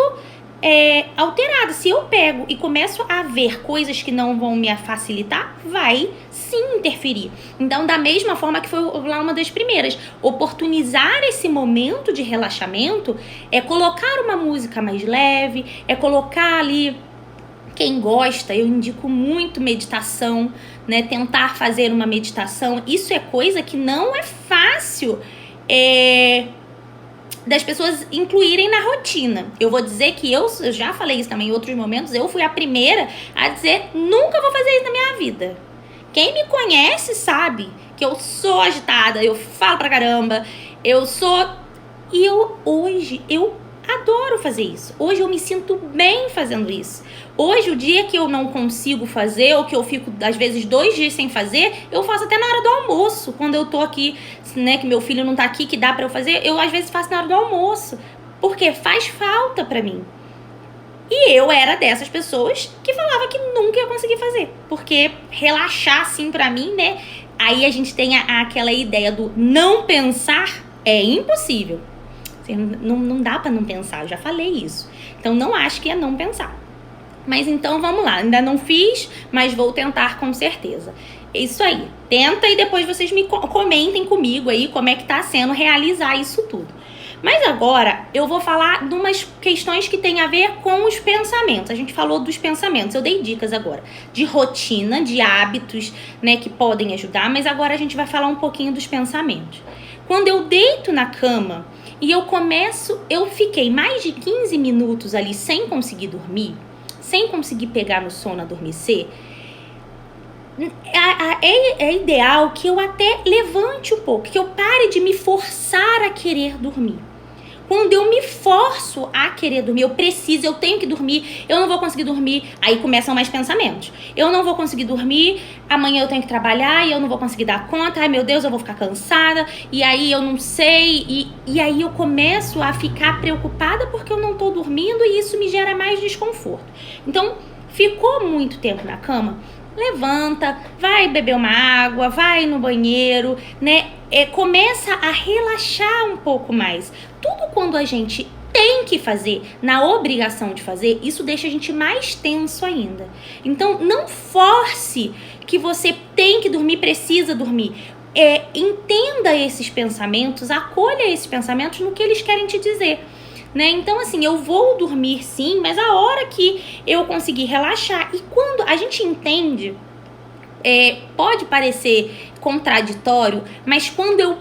alterada. Se eu pego e começo a ver coisas que não vão me facilitar, vai sim interferir. Então, da mesma forma que foi lá uma das primeiras, oportunizar esse momento de relaxamento é colocar uma música mais leve, é colocar ali... Quem gosta, eu indico muito meditação, né? Tentar fazer uma meditação. Isso é coisa que não é fácil das pessoas incluírem na rotina. Eu vou dizer que eu já falei isso também em outros momentos, eu fui a primeira a dizer, nunca vou fazer isso na minha vida. Quem me conhece sabe que eu sou agitada, eu falo pra caramba, E hoje, eu adoro fazer isso. Hoje eu me sinto bem fazendo isso. Hoje, o dia que eu não consigo fazer, ou que eu fico, às vezes, 2 dias sem fazer, eu faço até na hora do almoço. Quando eu tô aqui, né, que meu filho não tá aqui, que dá pra eu fazer, eu, às vezes, faço na hora do almoço. Porque faz falta pra mim. E eu era dessas pessoas que falava que nunca ia conseguir fazer. Porque relaxar, assim, pra mim, né, aí a gente tem aquela ideia do não pensar é impossível. Não dá pra não pensar, eu já falei isso. Então, não acho que é não pensar. Mas então vamos lá, ainda não fiz, mas vou tentar com certeza. É isso aí, tenta e depois vocês me comentem comigo aí como é que tá sendo realizar isso tudo. Mas agora eu vou falar de umas questões que tem a ver com os pensamentos. A gente falou dos pensamentos, eu dei dicas agora de rotina, de hábitos, né, que podem ajudar, mas agora a gente vai falar um pouquinho dos pensamentos. Quando eu deito na cama e eu fiquei mais de 15 minutos ali sem conseguir dormir, sem conseguir pegar no sono, adormecer, é ideal que eu até levante um pouco, que eu pare de me forçar a querer dormir. Quando eu me forço a querer dormir, eu tenho que dormir, eu não vou conseguir dormir, aí começam mais pensamentos. Eu não vou conseguir dormir, amanhã eu tenho que trabalhar e eu não vou conseguir dar conta, ai meu Deus, eu vou ficar cansada, e aí eu não sei, e aí eu começo a ficar preocupada porque eu não tô dormindo e isso me gera mais desconforto. Então, ficou muito tempo na cama, levanta, vai beber uma água, vai no banheiro, né? Começa a relaxar um pouco mais. Tudo quando a gente tem que fazer, na obrigação de fazer, isso deixa a gente mais tenso ainda. Então, não force que você tem que dormir, precisa dormir. Entenda esses pensamentos, acolha esses pensamentos no que eles querem te dizer. Né? Então, assim, eu vou dormir sim, mas a hora que eu conseguir relaxar. E quando a gente entende, pode parecer contraditório, mas quando eu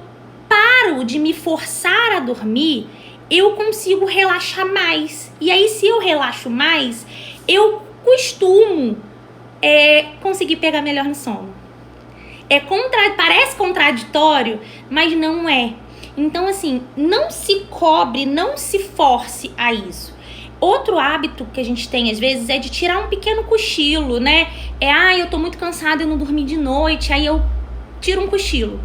paro de me forçar a dormir, eu consigo relaxar mais. E aí, se eu relaxo mais, eu costumo conseguir pegar melhor no sono. Parece contraditório, mas não é. Então, assim, não se cobre, não se force a isso. Outro hábito que a gente tem, às vezes, é de tirar um pequeno cochilo, né? Eu tô muito cansada e não dormi de noite, aí eu tiro um cochilo.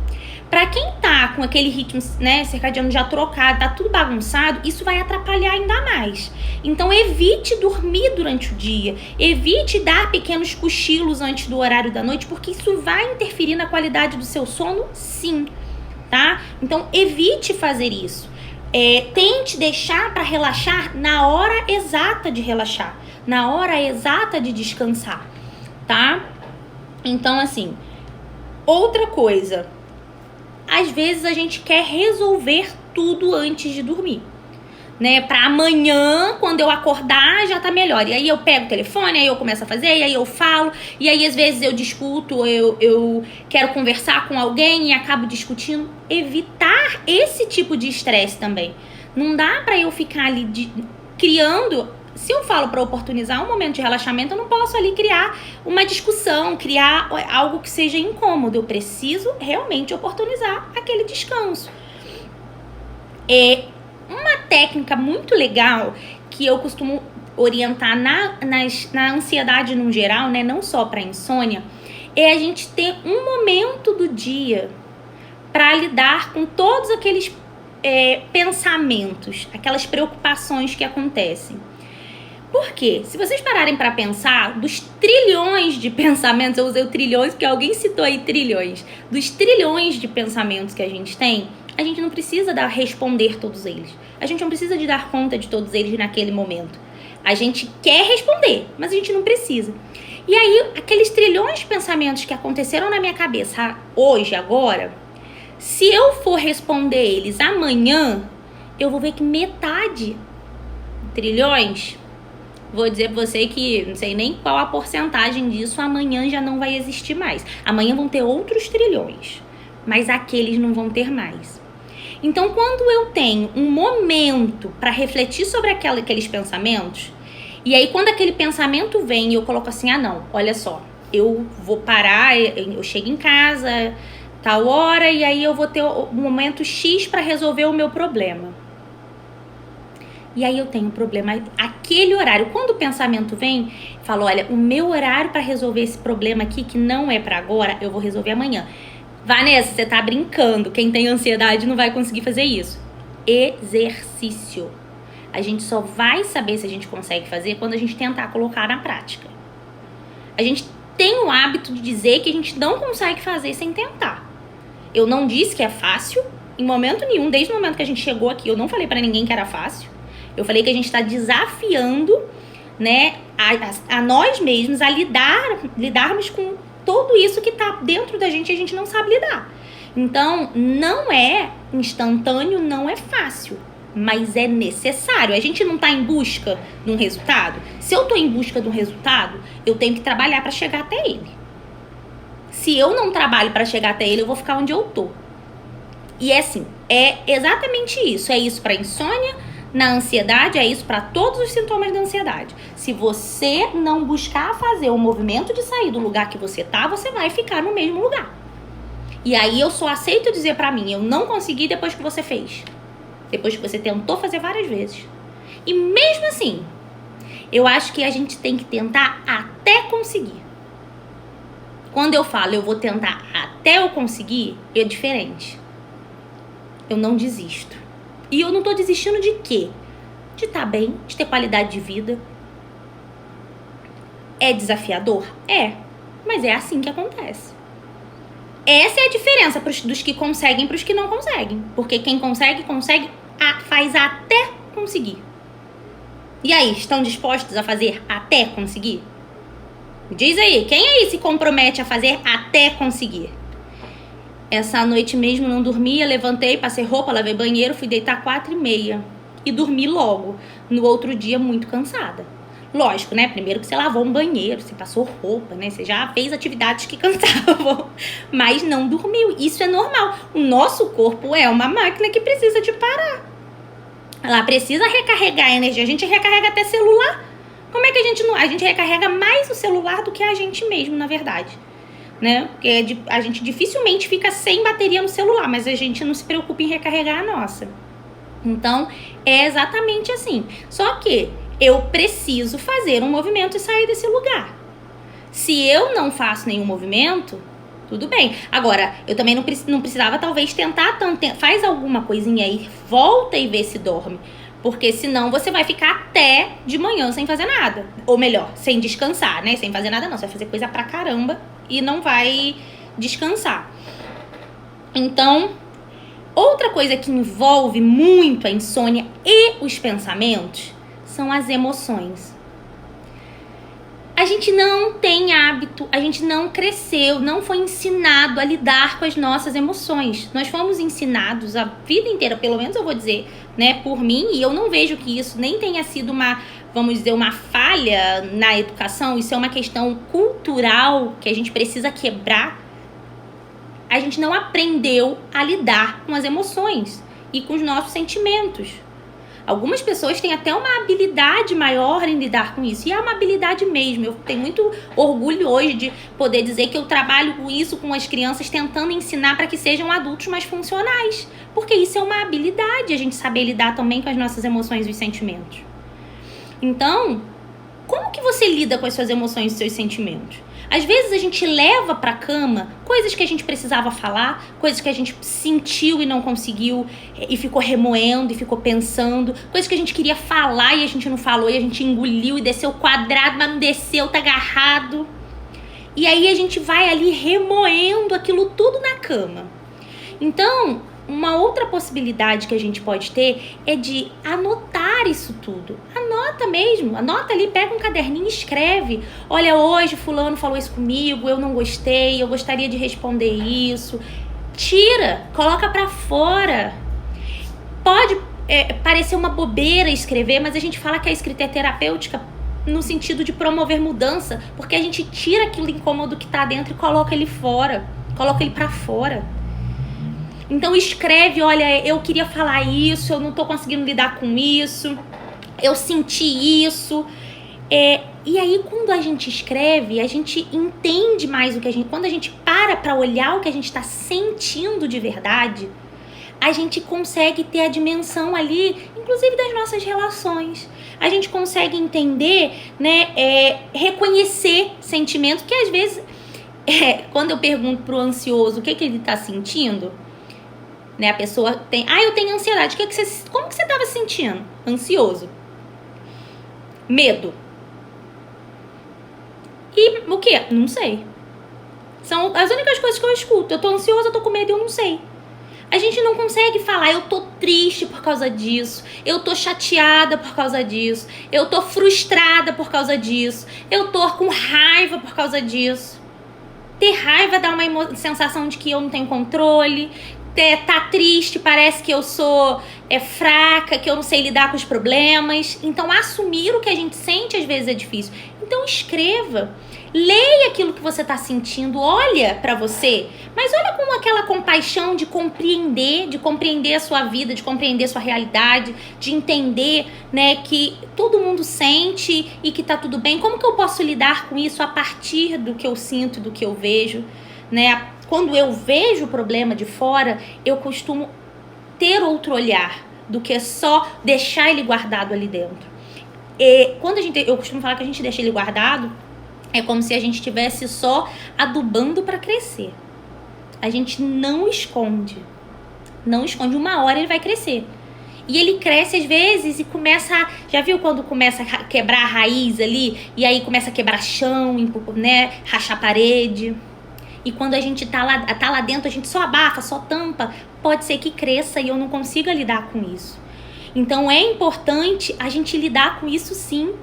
Pra quem tá com aquele ritmo, né, circadiano já trocado, tá tudo bagunçado, isso vai atrapalhar ainda mais. Então, evite dormir durante o dia, evite dar pequenos cochilos antes do horário da noite, porque isso vai interferir na qualidade do seu sono, sim. Tá? Então, evite fazer isso. Tente deixar para relaxar na hora exata de relaxar, na hora exata de descansar, tá? Então, assim, outra coisa, às vezes a gente quer resolver tudo antes de dormir, né? Pra amanhã, quando eu acordar, já tá melhor. E aí eu pego o telefone, aí eu começo a fazer, e aí eu falo, e aí às vezes eu discuto, eu quero conversar com alguém e acabo discutindo. Evitar esse tipo de estresse também. Não dá pra eu ficar ali criando. Se eu falo pra oportunizar um momento de relaxamento, eu não posso ali criar uma discussão, criar algo que seja incômodo. Eu preciso realmente oportunizar aquele descanso. Uma técnica muito legal que eu costumo orientar na ansiedade no geral, né, não só para insônia, é a gente ter um momento do dia para lidar com todos aqueles pensamentos, aquelas preocupações que acontecem. Por quê? Se vocês pararem para pensar, dos trilhões de pensamentos, eu usei o trilhões porque alguém citou aí trilhões, dos trilhões de pensamentos que a gente tem, a gente não precisa responder todos eles. A gente não precisa de dar conta de todos eles naquele momento. A gente quer responder, mas a gente não precisa. E aí, aqueles trilhões de pensamentos que aconteceram na minha cabeça hoje, agora, se eu for responder eles amanhã, eu vou ver que metade, trilhões, vou dizer pra você que não sei nem qual a porcentagem disso, amanhã já não vai existir mais. Amanhã vão ter outros trilhões, mas aqueles não vão ter mais. Então, quando eu tenho um momento para refletir sobre aqueles pensamentos, e aí quando aquele pensamento vem e eu coloco assim, não, olha só, eu vou parar, eu chego em casa, tal hora, e aí eu vou ter um momento X para resolver o meu problema. E aí eu tenho um problema, aquele horário. Quando o pensamento vem, falo, olha, o meu horário para resolver esse problema aqui, que não é para agora, eu vou resolver amanhã. Vanessa, você tá brincando. Quem tem ansiedade não vai conseguir fazer isso. Exercício. A gente só vai saber se a gente consegue fazer quando a gente tentar colocar na prática. A gente tem o hábito de dizer que a gente não consegue fazer sem tentar. Eu não disse que é fácil, em momento nenhum. Desde o momento que a gente chegou aqui, eu não falei pra ninguém que era fácil. Eu falei que a gente tá desafiando, né, a nós mesmos a lidarmos com tudo isso que tá dentro da gente e a gente não sabe lidar. Então, não é instantâneo, não é fácil, mas é necessário. A gente não tá em busca de um resultado. Se eu tô em busca de um resultado, eu tenho que trabalhar para chegar até ele. Se eu não trabalho para chegar até ele, eu vou ficar onde eu tô. E é assim, é exatamente isso. É isso para insônia, na ansiedade, é isso para todos os sintomas da ansiedade. Se você não buscar fazer o movimento de sair do lugar que você tá, você vai ficar no mesmo lugar. E aí eu só aceito dizer pra mim, eu não consegui depois que você fez. Depois que você tentou fazer várias vezes. E mesmo assim, eu acho que a gente tem que tentar até conseguir. Quando eu falo eu vou tentar até eu conseguir, é diferente. Eu não desisto. E eu não tô desistindo de quê? De estar bem, de ter qualidade de vida. É desafiador? É. Mas é assim que acontece. Essa é a diferença dos que conseguem para os que não conseguem. Porque quem consegue, faz até conseguir. E aí, estão dispostos a fazer até conseguir? Me diz aí, quem aí se compromete a fazer até conseguir? Essa noite mesmo não dormia, levantei, passei roupa, lavei banheiro, fui deitar 4h30. E dormi logo. No outro dia, muito cansada. Lógico, né? Primeiro que você lavou um banheiro, você passou roupa, né? Você já fez atividades que cansavam, mas não dormiu. Isso é normal. O nosso corpo é uma máquina que precisa de parar. Ela precisa recarregar a energia. A gente recarrega até celular. Como é que a gente não... A gente recarrega mais o celular do que a gente mesmo, na verdade. Né? Porque a gente dificilmente fica sem bateria no celular, mas a gente não se preocupa em recarregar a nossa. Então, é exatamente assim. Só que eu preciso fazer um movimento e sair desse lugar. Se eu não faço nenhum movimento, tudo bem. Agora, eu também não precisava talvez tentar tanto. Faz alguma coisinha aí, volta e vê se dorme. Porque senão você vai ficar até de manhã sem fazer nada. Ou melhor, sem descansar, né? Sem fazer nada não, você vai fazer coisa pra caramba e não vai descansar. Então, outra coisa que envolve muito a insônia e os pensamentos são as emoções. A gente não tem hábito, a gente não cresceu, não foi ensinado a lidar com as nossas emoções. Nós fomos ensinados a vida inteira, pelo menos eu vou dizer, né, por mim, e eu não vejo que isso nem tenha sido uma, vamos dizer, uma falha na educação. Isso é uma questão cultural que a gente precisa quebrar. A gente não aprendeu a lidar com as emoções e com os nossos sentimentos. Algumas pessoas têm até uma habilidade maior em lidar com isso. E é uma habilidade mesmo. Eu tenho muito orgulho hoje de poder dizer que eu trabalho com isso com as crianças, tentando ensinar para que sejam adultos mais funcionais. Porque isso é uma habilidade, a gente saber lidar também com as nossas emoções e os sentimentos. Então, como que você lida com as suas emoções e seus sentimentos? Às vezes a gente leva pra cama coisas que a gente precisava falar, coisas que a gente sentiu e não conseguiu, e ficou remoendo, e ficou pensando, coisas que a gente queria falar e a gente não falou, e a gente engoliu e desceu quadrado, mas não desceu, tá agarrado. E aí a gente vai ali remoendo aquilo tudo na cama. Então, uma outra possibilidade que a gente pode ter é de anotar isso tudo. Anota mesmo, anota ali, pega um caderninho e escreve. Olha, hoje fulano falou isso comigo, eu não gostei, eu gostaria de responder isso. Tira, coloca pra fora. Pode parecer uma bobeira escrever, mas a gente fala que a escrita é terapêutica no sentido de promover mudança, porque a gente tira aquilo incômodo que tá dentro e coloca ele fora, coloca ele pra fora. Então escreve, olha, eu queria falar isso, eu não tô conseguindo lidar com isso, eu senti isso. E aí quando a gente escreve, a gente entende mais o que a gente... Quando a gente para olhar o que a gente tá sentindo de verdade, a gente consegue ter a dimensão ali, inclusive das nossas relações. A gente consegue entender, né, reconhecer sentimentos, que às vezes, quando eu pergunto pro ansioso o que ele tá sentindo... Né, a pessoa tem... eu tenho ansiedade. Como que você estava sentindo? Ansioso. Medo. E o quê? Não sei. São as únicas coisas que eu escuto. Eu tô ansiosa, eu tô com medo e eu não sei. A gente não consegue falar, eu tô triste por causa disso, eu tô chateada por causa disso, eu tô frustrada por causa disso, eu tô com raiva por causa disso. Ter raiva dá uma sensação de que eu não tenho controle. Tá triste, parece que eu sou fraca, que eu não sei lidar com os problemas. Então, assumir o que a gente sente às vezes é difícil. Então, escreva. Leia aquilo que você está sentindo, olha para você, mas olha com aquela compaixão de compreender a sua vida, de compreender a sua realidade, de entender, né, que todo mundo sente e que tá tudo bem. Como que eu posso lidar com isso a partir do que eu sinto, do que eu vejo, né? Quando eu vejo o problema de fora, eu costumo ter outro olhar do que só deixar ele guardado ali dentro. E quando eu costumo falar que a gente deixa ele guardado, é como se a gente estivesse só adubando para crescer. A gente não esconde. Não esconde. Uma hora ele vai crescer. E ele cresce às vezes e começa... Já viu quando começa a quebrar a raiz ali? E aí começa a quebrar chão, né? Rachar parede. E quando a gente tá lá dentro, a gente só abafa, só tampa. Pode ser que cresça e eu não consiga lidar com isso. Então é importante a gente lidar com isso sim.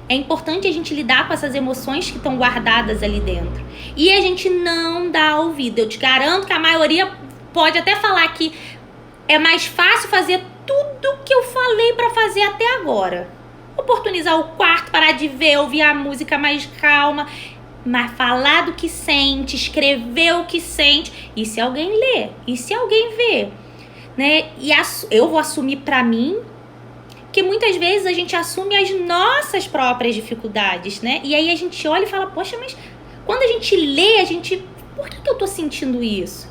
É importante a gente lidar com essas emoções que estão guardadas ali dentro. E a gente não dá ouvido. Eu te garanto que a maioria pode até falar que é mais fácil fazer tudo que eu falei para fazer até agora. Oportunizar o quarto, parar de ver, ouvir a música mais calma, mas falar do que sente, escrever o que sente. E se alguém lê? E se alguém vê? Né? E eu vou assumir para mim, que muitas vezes a gente assume as nossas próprias dificuldades, né? E aí a gente olha e fala, poxa, mas quando a gente lê, por que eu tô sentindo isso?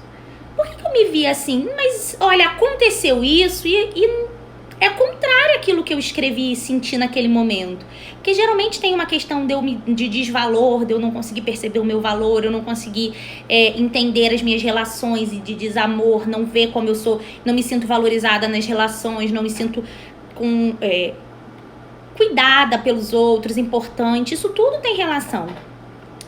Por que eu me vi assim? Mas, olha, aconteceu isso e é contrário àquilo que eu escrevi e senti naquele momento. Porque geralmente tem uma questão de desvalor, de eu não conseguir perceber o meu valor, eu não conseguir entender as minhas relações e de desamor, não ver como eu sou, não me sinto valorizada nas relações, não me sinto cuidada pelos outros, importante. Isso tudo tem relação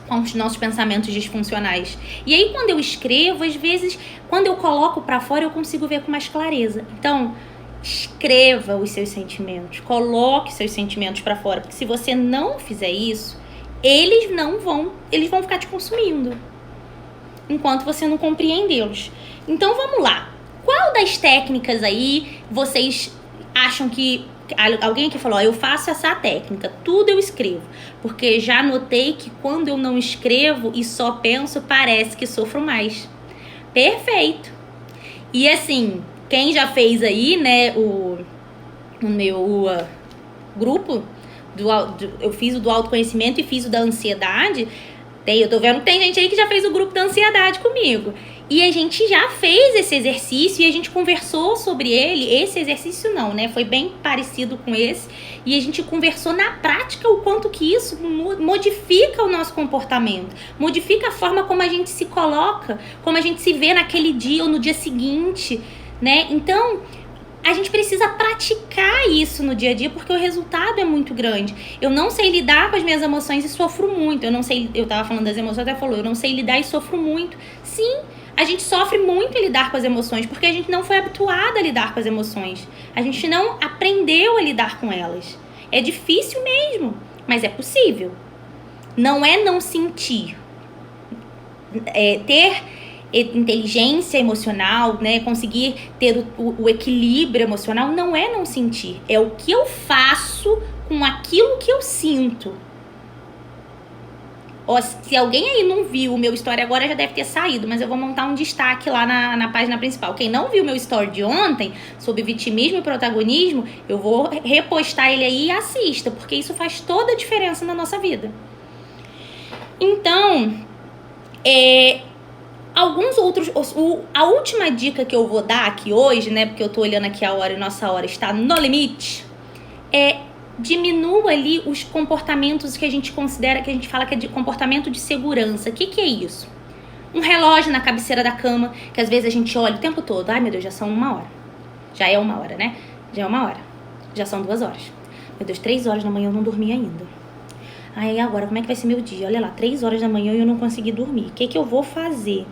com os nossos pensamentos disfuncionais. E aí quando eu escrevo, às vezes, quando eu coloco pra fora, eu consigo ver com mais clareza. Então, escreva os seus sentimentos, coloque seus sentimentos pra fora, porque se você não fizer isso, eles vão ficar te consumindo enquanto você não compreendê-los. Então vamos lá. Qual das técnicas aí vocês acham que... Alguém aqui falou, eu faço essa técnica, tudo eu escrevo, porque já notei que quando eu não escrevo e só penso, parece que sofro mais. Perfeito. E assim, quem já fez aí, né, o meu grupo, eu fiz o do autoconhecimento e fiz o da ansiedade, eu tô vendo que tem gente aí que já fez o grupo da ansiedade comigo. E a gente já fez esse exercício e a gente conversou sobre ele. Esse exercício não, né? Foi bem parecido com esse. E a gente conversou na prática o quanto que isso modifica o nosso comportamento. Modifica a forma como a gente se coloca, como a gente se vê naquele dia ou no dia seguinte, né? Então, a gente precisa praticar isso no dia a dia, porque o resultado é muito grande. Eu não sei lidar com as minhas emoções e sofro muito. Eu tava falando das emoções, até falou, eu não sei lidar e sofro muito. Sim, a gente sofre muito em lidar com as emoções, porque a gente não foi habituada a lidar com as emoções. A gente não aprendeu a lidar com elas. É difícil mesmo, mas é possível. Não é não sentir. Ter inteligência emocional, né, conseguir ter o equilíbrio emocional, não é não sentir. É o que eu faço com aquilo que eu sinto. Se alguém aí não viu o meu story agora, já deve ter saído, mas eu vou montar um destaque lá na página principal. Quem não viu meu story de ontem, sobre vitimismo e protagonismo, eu vou repostar ele aí e assista, porque isso faz toda a diferença na nossa vida. Então, alguns outros... A última dica que eu vou dar aqui hoje, né, porque eu tô olhando aqui a hora e nossa hora está no limite, diminua ali os comportamentos que a gente considera, que a gente fala que é de comportamento de segurança. O que é isso? Um relógio na cabeceira da cama, que às vezes a gente olha o tempo todo. Ai, meu Deus, já são 1 hora. Já é 1 hora, né? Já é 1 hora. Já são 2 horas. Meu Deus, 3 horas da manhã eu não dormi ainda. Aí agora, como é que vai ser meu dia? Olha lá, 3 horas da manhã e eu não consegui dormir. O que eu vou fazer?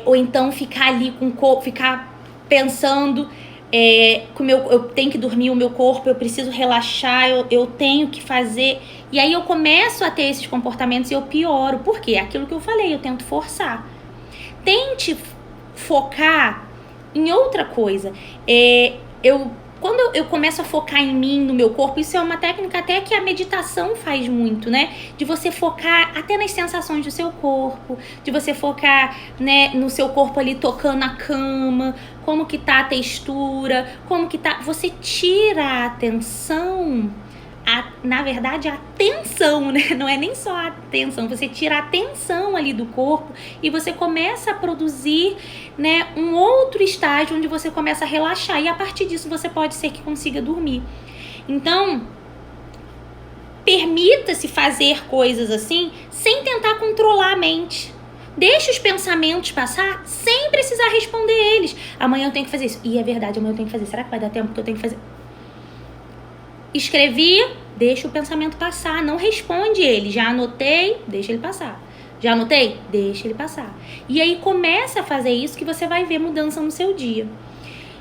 Ou então ficar ali com o corpo, ficar pensando que eu tenho que dormir o meu corpo, eu preciso relaxar, eu tenho que fazer. E aí eu começo a ter esses comportamentos e eu pioro. Por quê? Aquilo que eu falei, eu tento forçar. Tente focar em outra coisa. Quando eu começo a focar em mim, no meu corpo, isso é uma técnica até que a meditação faz muito, né? De você focar até nas sensações do seu corpo, de você focar, né, no seu corpo ali tocando a cama, como que tá a textura, como que tá... Você tira a atenção... na verdade, a tensão, né? Não é nem só a atenção, você tira a tensão ali do corpo e você começa a produzir, né, um outro estágio onde você começa a relaxar e a partir disso você pode ser que consiga dormir. Então, permita-se fazer coisas assim sem tentar controlar a mente. Deixa os pensamentos passar sem precisar responder eles. Amanhã eu tenho que fazer isso. E é verdade, amanhã eu tenho que fazer. Será que vai dar tempo que eu tenho que fazer? Escrevi, deixa o pensamento passar, não responde ele. Já anotei, deixa ele passar. Já anotei? Deixa ele passar. E aí começa a fazer isso que você vai ver mudança no seu dia.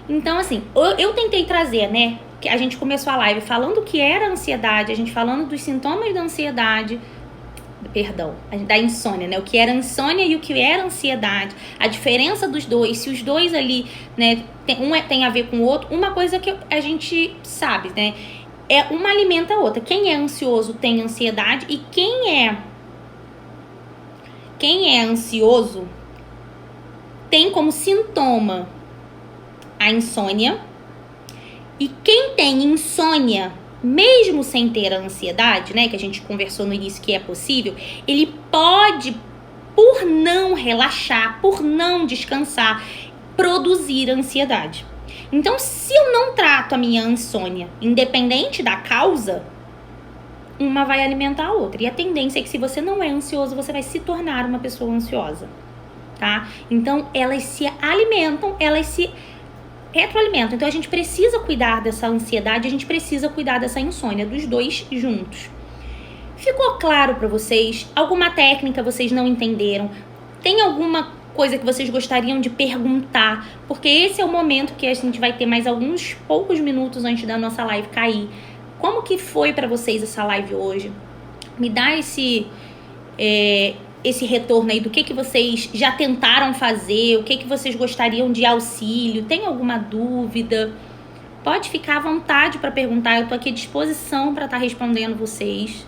Então, assim, eu tentei trazer, né? Que a gente começou a live falando o que era ansiedade, a gente falando dos sintomas da ansiedade, da insônia, né? O que era insônia e o que era ansiedade, a diferença dos dois, se os dois ali, né, tem a ver com o outro. Uma coisa que a gente sabe, né? Uma alimenta a outra. Quem é ansioso tem ansiedade e quem é ansioso tem como sintoma a insônia. E quem tem insônia, mesmo sem ter a ansiedade, né, que a gente conversou no início que é possível, ele pode, por não relaxar, por não descansar, produzir ansiedade. Então, se eu não trato a minha insônia, independente da causa, uma vai alimentar a outra. E a tendência é que se você não é ansioso, você vai se tornar uma pessoa ansiosa, tá? Então, elas se alimentam, elas se retroalimentam. Então, a gente precisa cuidar dessa ansiedade, a gente precisa cuidar dessa insônia, dos dois juntos. Ficou claro para vocês? Alguma técnica vocês não entenderam? Tem alguma coisa que vocês gostariam de perguntar, porque esse é o momento que a gente vai ter mais alguns poucos minutos antes da nossa live cair. Como que foi para vocês essa live hoje? Me dá esse retorno aí do que vocês já tentaram fazer, o que vocês gostariam de auxílio, tem alguma dúvida? Pode ficar à vontade para perguntar, eu tô aqui à disposição para estar respondendo vocês.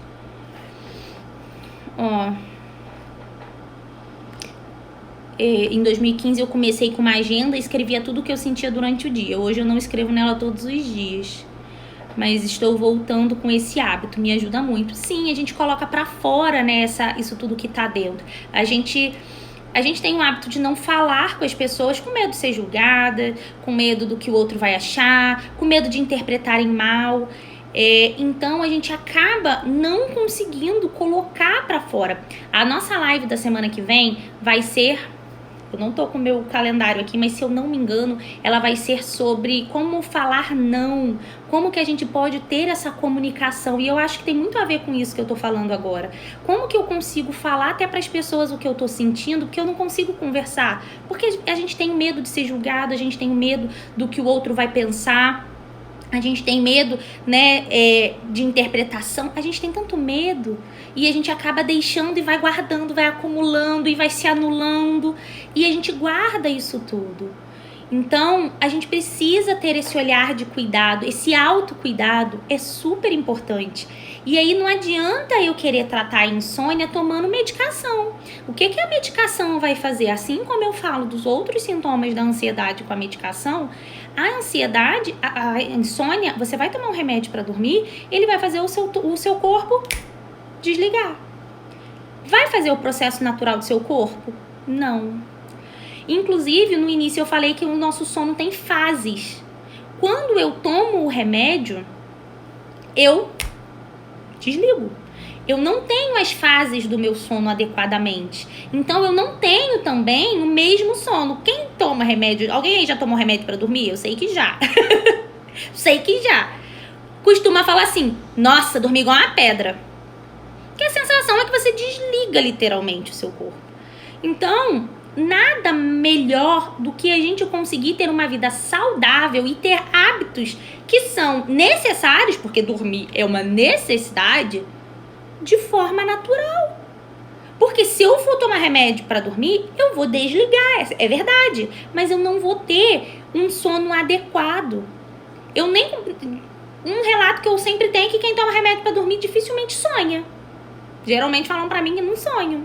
Em 2015 eu comecei com uma agenda e escrevia tudo o que eu sentia durante o dia. Hoje eu não escrevo nela todos os dias, mas estou voltando com esse hábito, me ajuda muito. Sim, a gente coloca pra fora, né, isso tudo que tá dentro. A gente tem o hábito de não falar com as pessoas com medo de ser julgada, com medo do que o outro vai achar, com medo de interpretarem mal. Então a gente acaba não conseguindo colocar pra fora. A nossa live da semana que vem vai ser... Eu não tô com o meu calendário aqui, mas se eu não me engano, ela vai ser sobre como falar não, como que a gente pode ter essa comunicação. E eu acho que tem muito a ver com isso que eu tô falando agora. Como que eu consigo falar até para as pessoas o que eu tô sentindo, porque eu não consigo conversar. Porque a gente tem medo de ser julgado, a gente tem medo do que o outro vai pensar. A gente tem medo, né, de interpretação. A gente tem tanto medo e a gente acaba deixando e vai guardando, vai acumulando e vai se anulando. E a gente guarda isso tudo. Então, a gente precisa ter esse olhar de cuidado, esse autocuidado é super importante. E aí não adianta eu querer tratar a insônia tomando medicação. O que a medicação vai fazer? Assim como eu falo dos outros sintomas da ansiedade com a medicação, a ansiedade, a insônia, você vai tomar um remédio para dormir, ele vai fazer o seu corpo desligar. Vai fazer o processo natural do seu corpo? Não. Inclusive, no início eu falei que o nosso sono tem fases. Quando eu tomo o remédio, eu desligo. Eu não tenho as fases do meu sono adequadamente. Então, eu não tenho também o mesmo sono. Quem toma remédio? Alguém aí já tomou remédio para dormir? Eu sei que já. Sei que já. Costuma falar assim, nossa, dormi igual uma pedra. Que a sensação é que você desliga literalmente o seu corpo. Então, nada melhor do que a gente conseguir ter uma vida saudável e ter hábitos que são necessários, porque dormir é uma necessidade, de forma natural. Porque se eu for tomar remédio para dormir, eu vou desligar, é verdade, mas eu não vou ter um sono adequado. Um relato que eu sempre tenho é que quem toma remédio para dormir dificilmente sonha. Geralmente falam para mim que não sonham.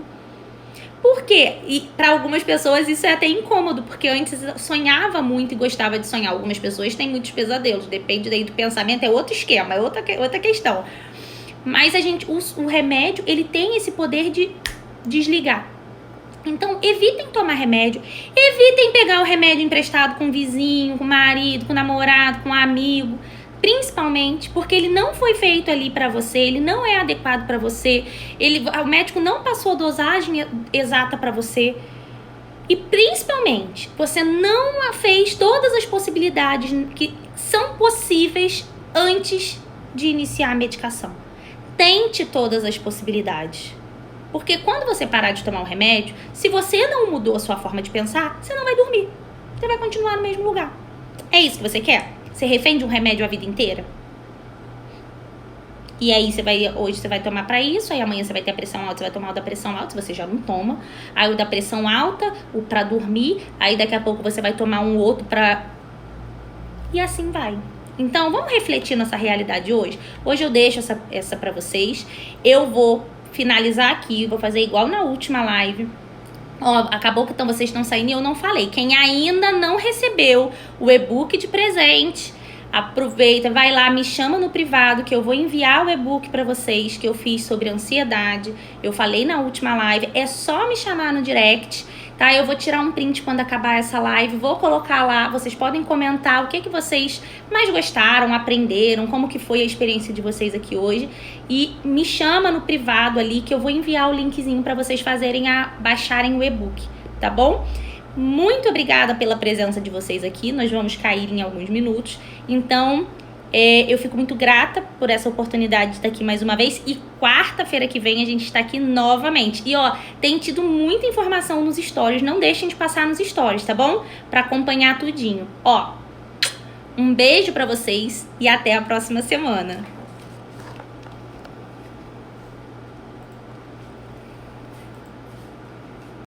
Por quê? E para algumas pessoas isso é até incômodo, porque antes eu sonhava muito e gostava de sonhar. Algumas pessoas têm muitos pesadelos, depende daí do pensamento, é outro esquema, é outra questão. Mas o remédio, ele tem esse poder de desligar. Então, evitem tomar remédio, evitem pegar o remédio emprestado com o vizinho, com o marido, com o namorado, com o amigo, principalmente porque ele não foi feito ali pra você, ele não é adequado pra você, o médico não passou a dosagem exata pra você. E principalmente, você não fez todas as possibilidades que são possíveis antes de iniciar a medicação. Tente todas as possibilidades. Porque quando você parar de tomar o remédio, se você não mudou a sua forma de pensar, você não vai dormir. Você vai continuar no mesmo lugar. É isso que você quer? Ser refém de um remédio a vida inteira? E aí hoje você vai tomar pra isso, aí amanhã você vai ter a pressão alta, você vai tomar o da pressão alta, se você já não toma. Aí o da pressão alta, o pra dormir, aí daqui a pouco você vai tomar um outro pra... E assim vai. Então, vamos refletir nessa realidade hoje? Hoje eu deixo essa pra vocês. Eu vou finalizar aqui, vou fazer igual na última live. Ó, acabou que então vocês estão saindo e eu não falei. Quem ainda não recebeu o e-book de presente, aproveita, vai lá, me chama no privado que eu vou enviar o e-book pra vocês que eu fiz sobre ansiedade. Eu falei na última live, é só me chamar no direct, tá? Eu vou tirar um print quando acabar essa live, vou colocar lá, vocês podem comentar o que vocês mais gostaram, aprenderam, como que foi a experiência de vocês aqui hoje. E me chama no privado ali que eu vou enviar o linkzinho pra vocês baixarem o e-book, tá bom? Muito obrigada pela presença de vocês aqui, nós vamos cair em alguns minutos. Então, eu fico muito grata por essa oportunidade de estar aqui mais uma vez. E quarta-feira que vem a gente está aqui novamente. E ó, tem tido muita informação nos stories, não deixem de passar nos stories, tá bom? Para acompanhar tudinho. Ó, um beijo para vocês e até a próxima semana.